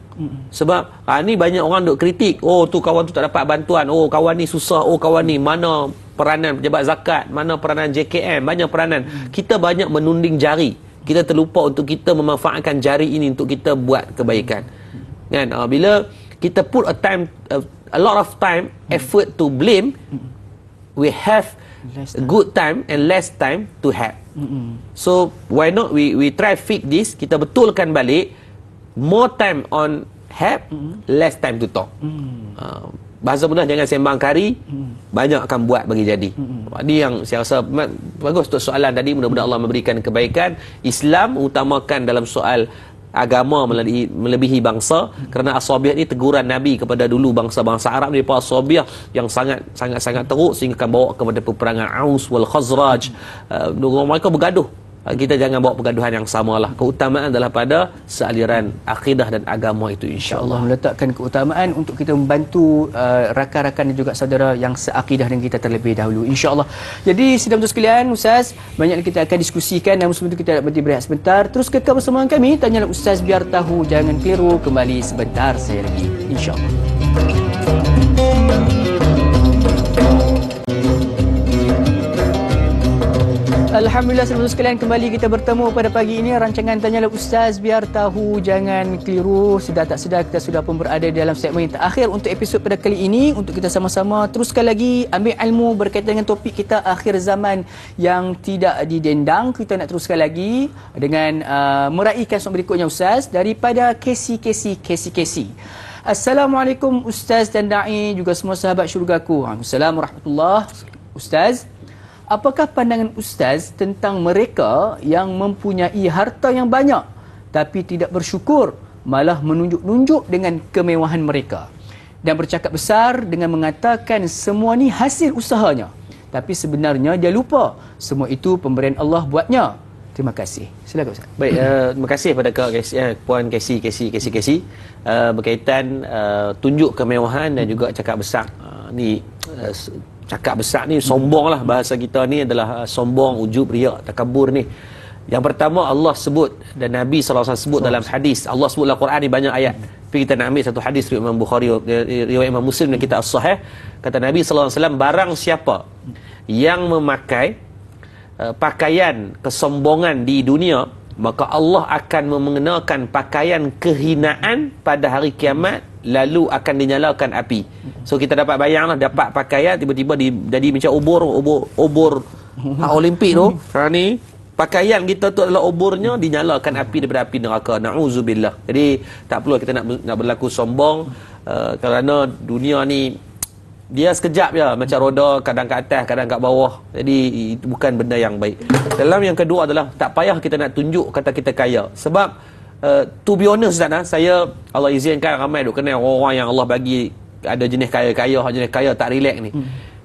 Sebab ni banyak orang duk kritik, tu kawan tu tak dapat bantuan, kawan ni susah, kawan ni mana peranan pejabat zakat, mana peranan JKM, banyak peranan. Kita banyak menunding jari, kita terlupa untuk kita memanfaatkan jari ini untuk kita buat kebaikan, kan? Bila kita put a lot of time, effort to blame, we have good time and less time to help. So why not we try fix this, kita betulkan balik, more time on help, less time to talk. Bahasa mudah, jangan sembang kari, banyak akan buat bagi jadi. Ini yang saya rasa bagus untuk soalan tadi. Mudah-mudahan Allah memberikan kebaikan. Islam utamakan dalam soal agama melebihi bangsa, kerana Asabiah ni teguran Nabi kepada dulu bangsa-bangsa Arab ni, para Asabiah yang sangat teruk sehingga akan bawa kepada peperangan Aus wal Khazraj. Mereka bergaduh. Kita jangan bawa pergaduhan yang samalah. Keutamaan adalah pada sealiran akidah dan agama itu, insya-Allah. Meletakkan keutamaan untuk kita membantu rakan-rakan dan juga saudara yang seakidah dengan kita terlebih dahulu, insya-Allah. Jadi sidang tuan sekalian, Ustaz, banyak kita akan diskusikan, namun sebelum itu kita nak berhenti berehat sebentar. Terus kekal bersama kami, Tanyalah Ustaz, biar tahu jangan keliru. Kembali sebentar saya lagi, insya-Allah. Alhamdulillah, saudara sekalian, kembali kita bertemu pada pagi ini. Rancangan Tanyalah Ustaz, biar tahu jangan keliru. Sedar tak sedar kita sudah pun berada dalam segmen yang terakhir untuk episod pada kali ini, untuk kita sama-sama teruskan lagi ambil ilmu berkaitan dengan topik kita akhir zaman yang tidak didendang. Kita nak teruskan lagi dengan meraihkan soal berikutnya, Ustaz, daripada Casey. Assalamualaikum Ustaz dan Da'i, juga semua sahabat syurgaku. Assalamualaikum warahmatullahi. Ustaz, apakah pandangan Ustaz tentang mereka yang mempunyai harta yang banyak tapi tidak bersyukur, malah menunjuk-nunjuk dengan kemewahan mereka dan bercakap besar dengan mengatakan semua ni hasil usahanya, tapi sebenarnya dia lupa semua itu pemberian Allah buatnya? Terima kasih. Silakan Ustaz. Baik, terima kasih pada Puan Casey berkaitan tunjuk kemewahan dan juga cakap besar. Cakap besar ni sombong lah, bahasa kita ni adalah sombong, ujub, riak, takabur ni. Yang pertama Allah sebut dan Nabi SAW sebut dalam hadis. Allah sebut dalam Quran ni banyak ayat. Tapi kita nak ambil satu hadis riwayat Imam Bukhari, riwayat Imam Muslim dan kita as-sahih. Kata Nabi SAW, barang siapa yang memakai pakaian kesombongan di dunia, maka Allah akan mengenakan pakaian kehinaan pada hari kiamat, lalu akan dinyalakan api. So kita dapat bayanglah, dapat pakaian tiba-tiba jadi macam obor Olimpik tu. Sekarang ni pakaian kita tu adalah obornya, dinyalakan api daripada api neraka. Na'udzubillah. Jadi tak perlu kita nak berlaku sombong, kerana dunia ni dia sekejap je, macam roda kadang kat atas, kadang kat bawah. Jadi itu bukan benda yang baik. Dalam yang kedua adalah tak payah kita nak tunjuk kata kita kaya. Sebab to be honest Ustaz, saya Allah izinkan ramai duk kenal orang-orang yang Allah bagi ada jenis kaya-kaya, jenis kaya tak relax ni.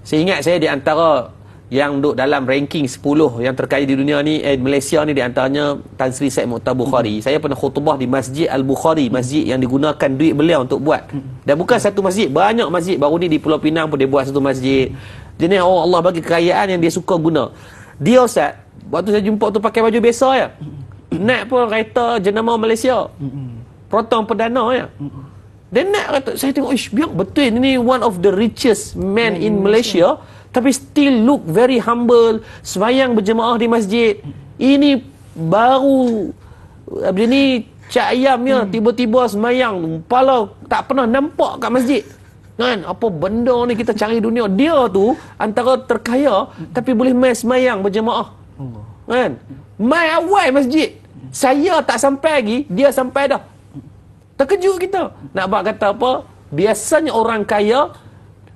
Saya ingat saya di antara yang duduk dalam ranking 10 yang terkaya di dunia ni, Malaysia ni di antaranya Tan Sri Said Mokhtar Bukhari. Saya pernah khutbah di Masjid Al-Bukhari, masjid yang digunakan duit beliau untuk buat. Dan bukan satu masjid, banyak masjid. Baru ni di Pulau Pinang pun dia buat satu masjid. Jenis orang Allah bagi kekayaan yang dia suka guna. Dia Ustaz, waktu saya jumpa tu pakai baju biasa ya. Naik pun kereta jenama Malaysia. Protong perdana ya. Dia nak kata, saya tengok, biar betul ni one of the richest man in Malaysia. Tapi still look very humble, sembahyang berjemaah di masjid. Ini baru ni cak ayamnya tiba-tiba sembahyang, kepala tak pernah nampak kat masjid. Kan? Apa benda ni kita cari dunia. Dia tu antara terkaya tapi boleh mai sembahyang berjemaah. Kan? Mai awal masjid. Saya tak sampai lagi, dia sampai dah. Terkejut kita. Nak buat kata apa? Biasanya orang kaya,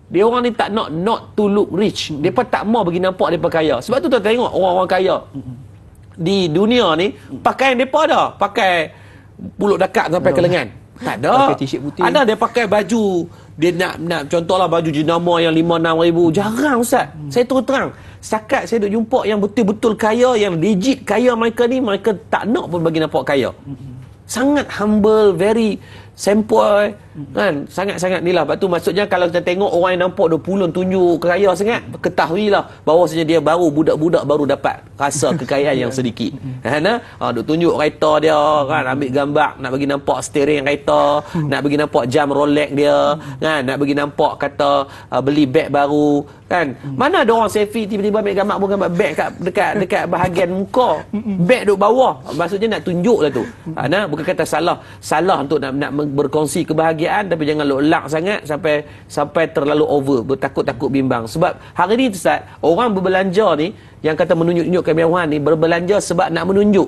dia orang ni tak not to look rich. Depa tak mau bagi nampak depa kaya. Sebab tu kita tengok orang-orang kaya di dunia ni pakaian depa ada, pakai pulut dekat sampai ke lengan. Tak ada. Pakai t-shirt putih. Ada dia pakai baju, dia nak contohlah baju jenama yang 5-6 ribu. Jarang Ustaz. Saya terus terang. Setakat saya duk jumpa yang betul-betul kaya, yang legit kaya mereka ni, mereka tak nak pun bagi nampak kaya. Sangat humble, very sempoi, kan, sangat-sangat ni lah. Lepas tu maksudnya kalau kita tengok orang yang nampak 20 tunjuk kaya sangat, ketahuilah bahawasanya dia baru budak-budak baru dapat rasa kekayaan yang sedikit. Duk tunjuk kereta dia kan, ambil gambar, nak bagi nampak steering kereta, nak bagi nampak jam Rolex dia kan, nak bagi nampak kata beli beg baru kan. Mana ada orang selfie tiba-tiba ambil gambar beg dekat bahagian muka, beg duk bawah, maksudnya nak tunjuk lah tu. Bukan kata salah untuk nak berkongsi kebahagiaan, tapi jangan lolak sangat sampai terlalu over, bertakut-takut bimbang. Sebab hari ni Ustaz, orang berbelanja ni yang kata menunjuk-tunjuk kemewahan ni, berbelanja sebab nak menunjuk.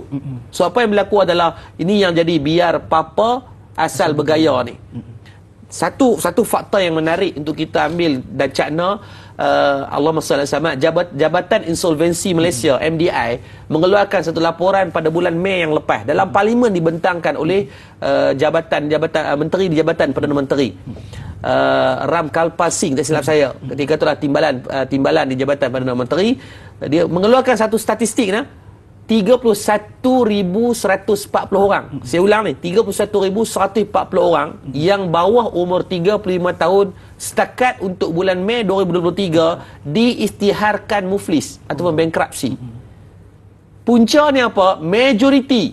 So apa yang berlaku adalah ini yang jadi biar papa asal bergaya ni. Satu fakta yang menarik untuk kita ambil dan cakna, Allahumma salli alaihi wasallam, Jabatan Insolvensi Malaysia MDI mengeluarkan satu laporan pada bulan Mei yang lepas. Dalam parlimen dibentangkan oleh menteri di Jabatan Perdana Menteri Ram Kalpal Singh, tak silap saya. Ketika itulah timbalan di Jabatan Perdana Menteri, dia mengeluarkan satu statistik 31,140 orang. Saya ulang ni, 31,140 orang yang bawah umur 35 tahun setakat untuk bulan Mei 2023 diisytiharkan muflis ataupun bankruptcy. Puncanya apa? Majoriti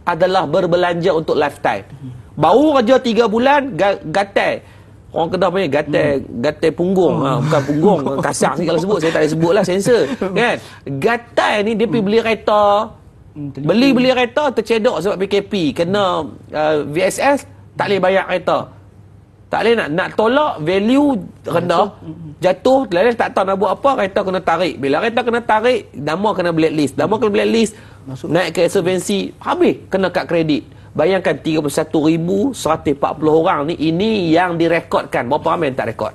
adalah berbelanja untuk lifetime. Baru kerja 3 bulan gatai. Orang Kedah punya gatai punggung. Bukan punggung, kasar sikit kalau sebut, saya tak boleh sebut lah, sensor kan. Gatai ni dia pergi beli kereta, beli kereta tercedok sebab PKP, kena VSS, tak boleh bayar kereta, tak boleh nak tolak, value rendah, jatuh, lalu tak tahu nak buat apa, kereta kena tarik. Bila kereta kena tarik, nama kena blacklist, naik ke insolvensi, habis kena kad kredit. Bayangkan 31,140 orang ni, ini yang direkodkan. Berapa ramai yang tak rekod?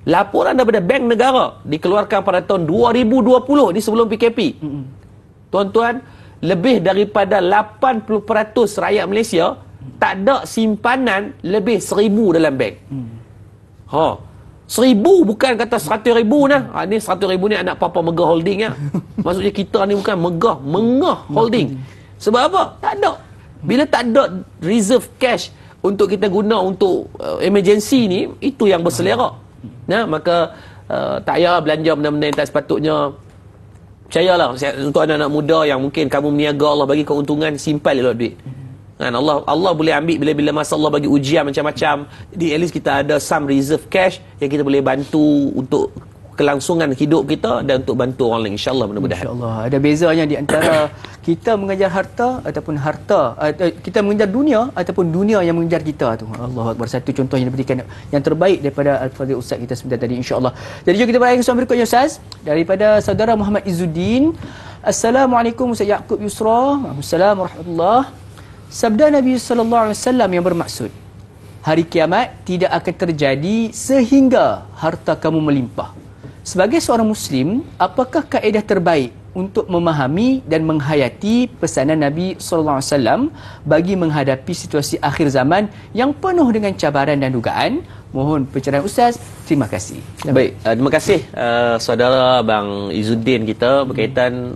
Laporan daripada Bank Negara dikeluarkan pada tahun 2020, ni sebelum PKP. Tuan-tuan, lebih daripada 80% rakyat Malaysia tak ada simpanan lebih 1,000 dalam bank. 1,000 bukan kata 100,000 nah. Ni 100,000 ni anak Papa Megah Holding ya. Maksudnya kita ni bukan Mengah Holding. Sebab apa? Tak ada. Bila tak ada reserve cash untuk kita guna untuk emergency ni, itu yang berselera. Maka tak payah belanja benda-benda yang tak sepatutnya. Percayalah untuk anak-anak muda yang mungkin kamu meniaga, Allah bagi keuntungan, simpan elok duit. Kan Allah boleh ambil bila-bila masa Allah bagi ujian macam-macam. Jadi at least kita ada some reserve cash yang kita boleh bantu untuk kelangsungan hidup kita dan untuk bantu orang lain, insya-Allah, mudah-mudahan. Insya-Allah. Ada bezanya di antara kita mengejar harta ataupun kita mengejar dunia ataupun dunia yang mengejar kita tu. Allahu Akbar. Satu contoh yang diberikan yang terbaik daripada Al-Fadhil Ustaz kita sebentar tadi, insya-Allah. Jadi jom kita berehat soalan berikutnya Ustaz daripada saudara Muhammad Izzuddin. Assalamualaikum Ustaz Yaakob Yusra. Waalaikumsalam warahmatullahi. Sabda Nabi sallallahu alaihi wasallam yang bermaksud, hari kiamat tidak akan terjadi sehingga harta kamu melimpah. Sebagai seorang Muslim, apakah kaedah terbaik untuk memahami dan menghayati pesanan Nabi SAW bagi menghadapi situasi akhir zaman yang penuh dengan cabaran dan dugaan? Mohon pencerahan Ustaz. Terima kasih. Baik, terima kasih saudara Abang Izzuddin kita berkaitan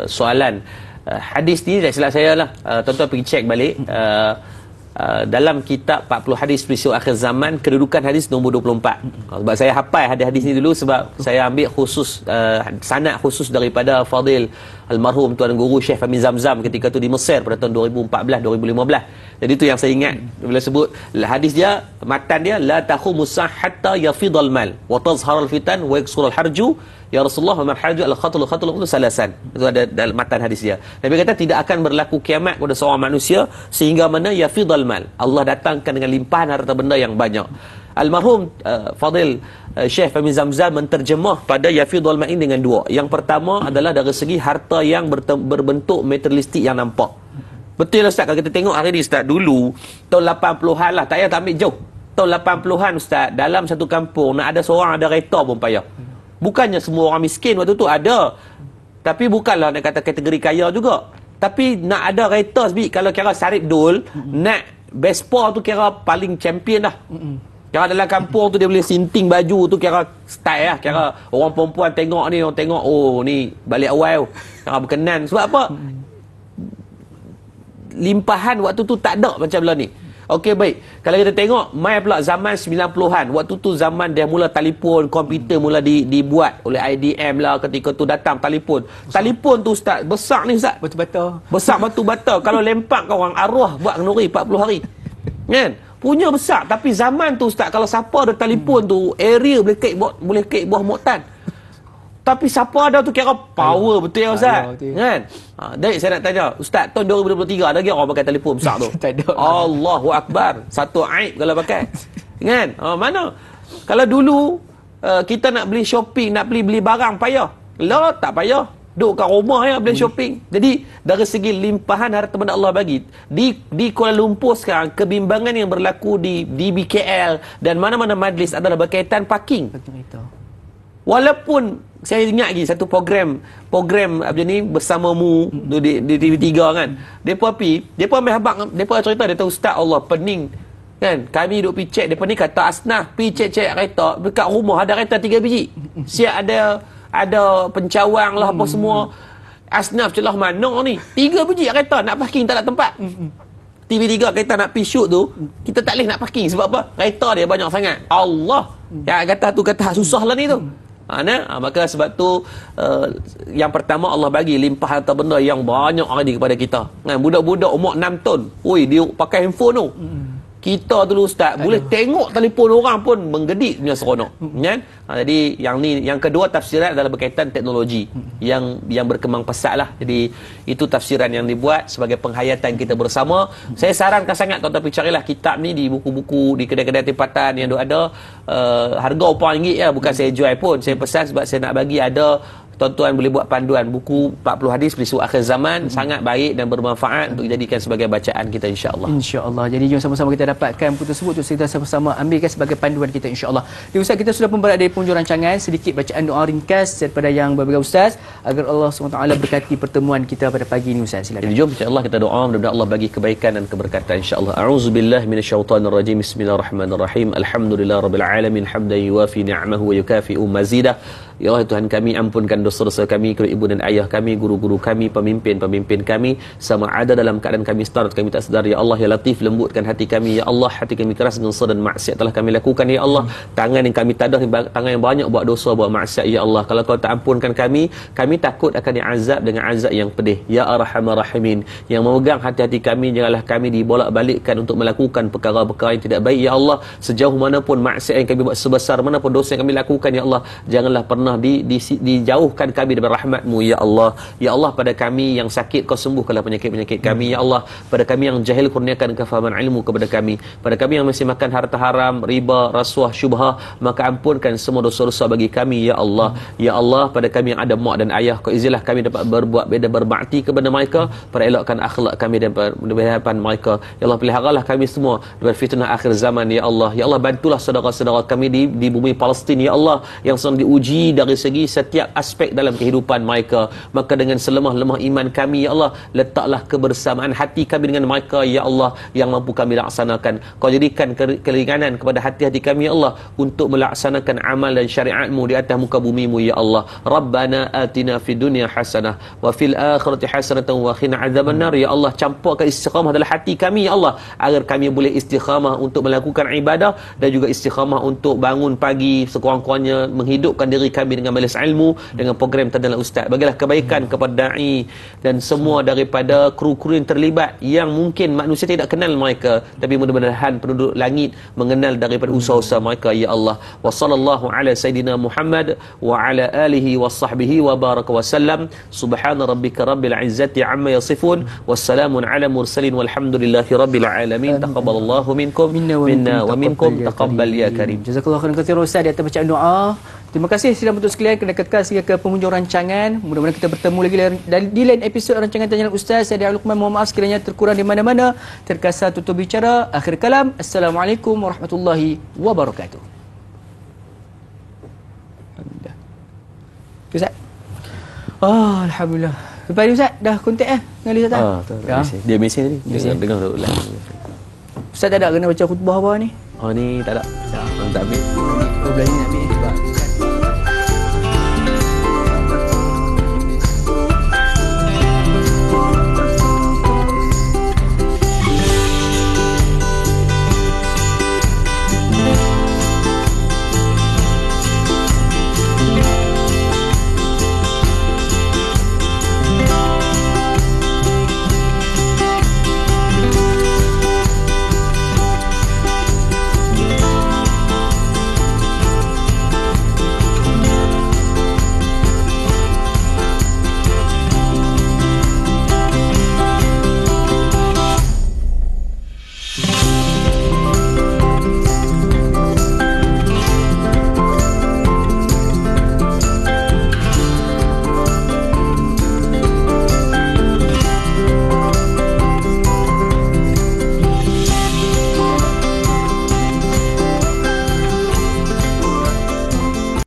soalan hadis ni. Tak silap saya lah, tuan-tuan pergi cek balik dalam kitab 40 hadis peristiwa akhir zaman, kedudukan hadis nombor 24. Sebab saya hafal hadis-hadis ni dulu sebab saya ambil khusus sanad khusus daripada Fadil almarhum Tuan Guru Syekh Fahmi Zamzam ketika tu di Mesir pada tahun 2014-2015. Jadi tu yang saya ingat bila sebut hadis dia, matan dia, la takhumus hatta yafidal mal wa tazharul fitan wa yaksurul harju ya Rasulullah wa marhaju al-khatul salasan. Itu ada dalam matan hadis dia. Nabi kata tidak akan berlaku kiamat kepada seorang manusia sehingga mana yafidal mal, Allah datangkan dengan limpahan harta benda yang banyak. Almarhum Fadil Syekh Fahmi Zamzam menterjemah pada yafidul mal dengan dua. Yang pertama adalah dari segi harta yang berbentuk materialistik yang nampak. Betul lah Ustaz, kalau kita tengok hari ni Ustaz, dulu tahun 80-an lah, tak payah tak ambil jauh, tahun 80-an Ustaz, dalam satu kampung nak ada seorang ada kereta pun payah. Bukannya semua orang miskin waktu tu ada, tapi bukanlah nak kata kategori kaya juga, tapi nak ada kereta sebiji, kalau kira Sarip Dul nak Vespa tu kira paling champion dah. Kira dalam kampung tu dia boleh sinting baju tu kira style lah. Kira orang perempuan tengok ni, orang tengok, oh ni balik awal kira berkenan. Sebab apa? Limpahan waktu tu tak ada macam lah ni. Okey, baik. Kalau kita tengok mai pula zaman 90-an, waktu tu zaman dia mula telefon, komputer mula dibuat oleh IDM lah. Ketika tu datang telefon. Telefon tu Ustaz besar ni Ustaz, batu-bata. Besar batu-bata. Kalau lempak kau orang arwah buat kenduri 40 hari. Kan? Punya besar. Tapi zaman tu Ustaz, kalau siapa ada telefon tu, area boleh kek buah moktan. Tapi siapa ada tu kira power betul ya Ustaz. Kan? Jadi saya nak tanya, Ustaz, tahun 2023 ada lagi orang pakai telefon besar tu? Tak ada. Allahu Akbar. Satu aib kalau pakai. Kan? Mana? Kalau dulu kita nak beli shopping, nak beli barang payah. Lah tak payah. Duduk kat rumah ya beli shopping. Jadi dari segi limpahan harta benda Allah bagi di Kuala Lumpur sekarang, kebimbangan yang berlaku di BKL dan mana-mana majlis adalah berkaitan parking. Walaupun saya ingat lagi satu program apa ni bersamamu di TV3 kan. Depa ambil habaq, depa cerita, dia tahu Ustaz Allah pening kan. Kami duk pi cek, depa ni kata Asnaf pi cek-cek kereta dekat rumah ada kereta 3 biji. Siap ada pencawang lah apa semua. Asnaf celah mana ni? 3 biji kereta nak parking tak ada tempat. TV3 kereta nak pi shoot tu, kita tak boleh nak parking sebab apa? Kereta dia banyak sangat. Allah. Yang kata tu kata susah lah ni tu. Maka sebab tu yang pertama Allah bagi limpah harta benda yang banyak hari kepada kita. Kan budak-budak umur 6 tahun, oi dia pakai handphone tu. Kita dulu Ustaz boleh tengok telefon orang pun menggedik punya seronok. Kan? Jadi yang kedua tafsiran adalah berkaitan teknologi yang berkembang pesat lah. Jadi itu tafsiran yang dibuat sebagai penghayatan kita bersama. Saya sarankan sangat tuan-tuan carilah kitab ni di buku-buku, di kedai-kedai tempatan yang ada. Harga RM4 ya, bukan saya jual pun. Saya pesan sebab saya nak bagi ada. Tuan-tuan boleh buat panduan buku 40 hadis peristiwa akhir zaman, sangat baik dan bermanfaat untuk dijadikan sebagai bacaan kita insya-Allah. Insya-Allah. Jadi jom sama-sama kita dapatkan buku tersebut untuk kita sama-sama ambilkan sebagai panduan kita insya-Allah. Di Ustaz kita sudah pun berada di penghujung rancangan, sedikit bacaan doa ringkas daripada yang berbeza Ustaz agar Allah SWT berkati pertemuan kita pada pagi ini Ustaz. Silakan. Jadi jom insya-Allah kita doa mudah-mudahan Allah bagi kebaikan dan keberkatan insya-Allah. A'udzubillahi minasyaitonirrajim. Bismillahirrahmanirrahim. Alhamdulillahirabbil alamin hamdan yuwafi ni'amahu wa yukafi'u mazidah. Ya Allah Tuhan kami, ampunkan dosa-dosa kami, kedua ibu dan ayah kami, guru-guru kami, pemimpin-pemimpin kami, sama ada dalam keadaan kami sedar atau kami tak sedar. Ya Allah, ya Latif, lembutkan hati kami. Ya Allah, hati kami keras dengan dosa dan maksiat telah kami lakukan. Ya Allah, tangan yang kami tadah, tangan yang banyak buat dosa, buat maksiat. Ya Allah, kalau kau tak ampunkan kami takut akan diazab dengan azab yang pedih. Ya Arhamar Rahimin, yang memegang hati-hati kami, janganlah kami dibolak-balikkan untuk melakukan perkara-perkara yang tidak baik. Ya Allah, sejauh manapun maksiat yang kami buat, sebesar manapun dosa yang kami lakukan, Ya Allah, janganlah pernah pernah dijauhkan kami daripada rahmat-Mu ya Allah. Ya Allah, pada kami yang sakit Kau sembuhkanlah penyakit-penyakit kami ya Allah. Pada kami yang jahil kurniakan kefahaman ilmu kepada kami. Pada kami yang masih makan harta haram, riba, rasuah, syubhah, maka ampunkan semua dosa-dosa bagi kami ya Allah. Ya Allah, pada kami yang ada mak dan ayah, Kau izinlah kami dapat berbuat beda berbakti kepada mereka, perelokkan akhlak kami dan hadapan mereka. Ya Allah, peliharalah kami semua daripada fitnah akhir zaman ya Allah. Ya Allah, bantulah saudara-saudara kami di bumi Palestin ya Allah, yang sedang diuji dari segi setiap aspek dalam kehidupan mereka. Maka dengan selemah-lemah iman kami ya Allah, letaklah kebersamaan hati kami dengan mereka ya Allah, yang mampu kami laksanakan. Kau jadikan keringanan kepada hati-hati kami ya Allah untuk melaksanakan amal dan syariat-Mu di atas muka bumi-Mu ya Allah. Rabbana atina fid dunya hasanah wa fil akhirati hasanatan wa qina adzabannar. Ya Allah, campurkan istiqamah dalam hati kami ya Allah, agar kami boleh istiqamah untuk melakukan ibadah dan juga istiqamah untuk bangun pagi sekurang-kurangnya menghidupkan diri kami dengan majlis ilmu, dengan program Tadalal Ustaz. Bagilah kebaikan kepada da'i dan semua daripada kru-kru yang terlibat, yang mungkin manusia tidak kenal mereka, tapi mudah-mudahan penduduk langit mengenal daripada usaha-usaha mereka ya Allah. Wa sallallahu ala sayidina Muhammad wa ala alihi wa sahbihi wa baraka wa sallam. Subhana rabbika rabbil izzati amma yasifun, wassalamun ala mursalin walhamdulillahi rabbil alamin. Taqabbalallahu minkum minna wa minkum taqabbal ya karim. Jazakallahu khairan katsiran Ustaz di atas bacaan doa. Terima kasih sidang untuk sekalian kena kekal sehingga ke penghujung rancangan. Mudah-mudahan kita bertemu lagi di lain episod rancangan Tanya Ustaz. Saya Luqman, mohon maaf sekiranya terkurang di mana-mana, terkasar tutur bicara. Akhir kalam, Assalamualaikum warahmatullahi wabarakatuh. Alhamdulillah. Ustaz. Oh, alhamdulillah. Lepas ni Ustaz dah kontak dengan Ali Ustaz. Dia mesej tadi. Dia dengar ulang. Ustaz tak ada kena baca khutbah apa ni? Oh ni tak ada. Tak ambil. Oh, belajar nak ambil sebab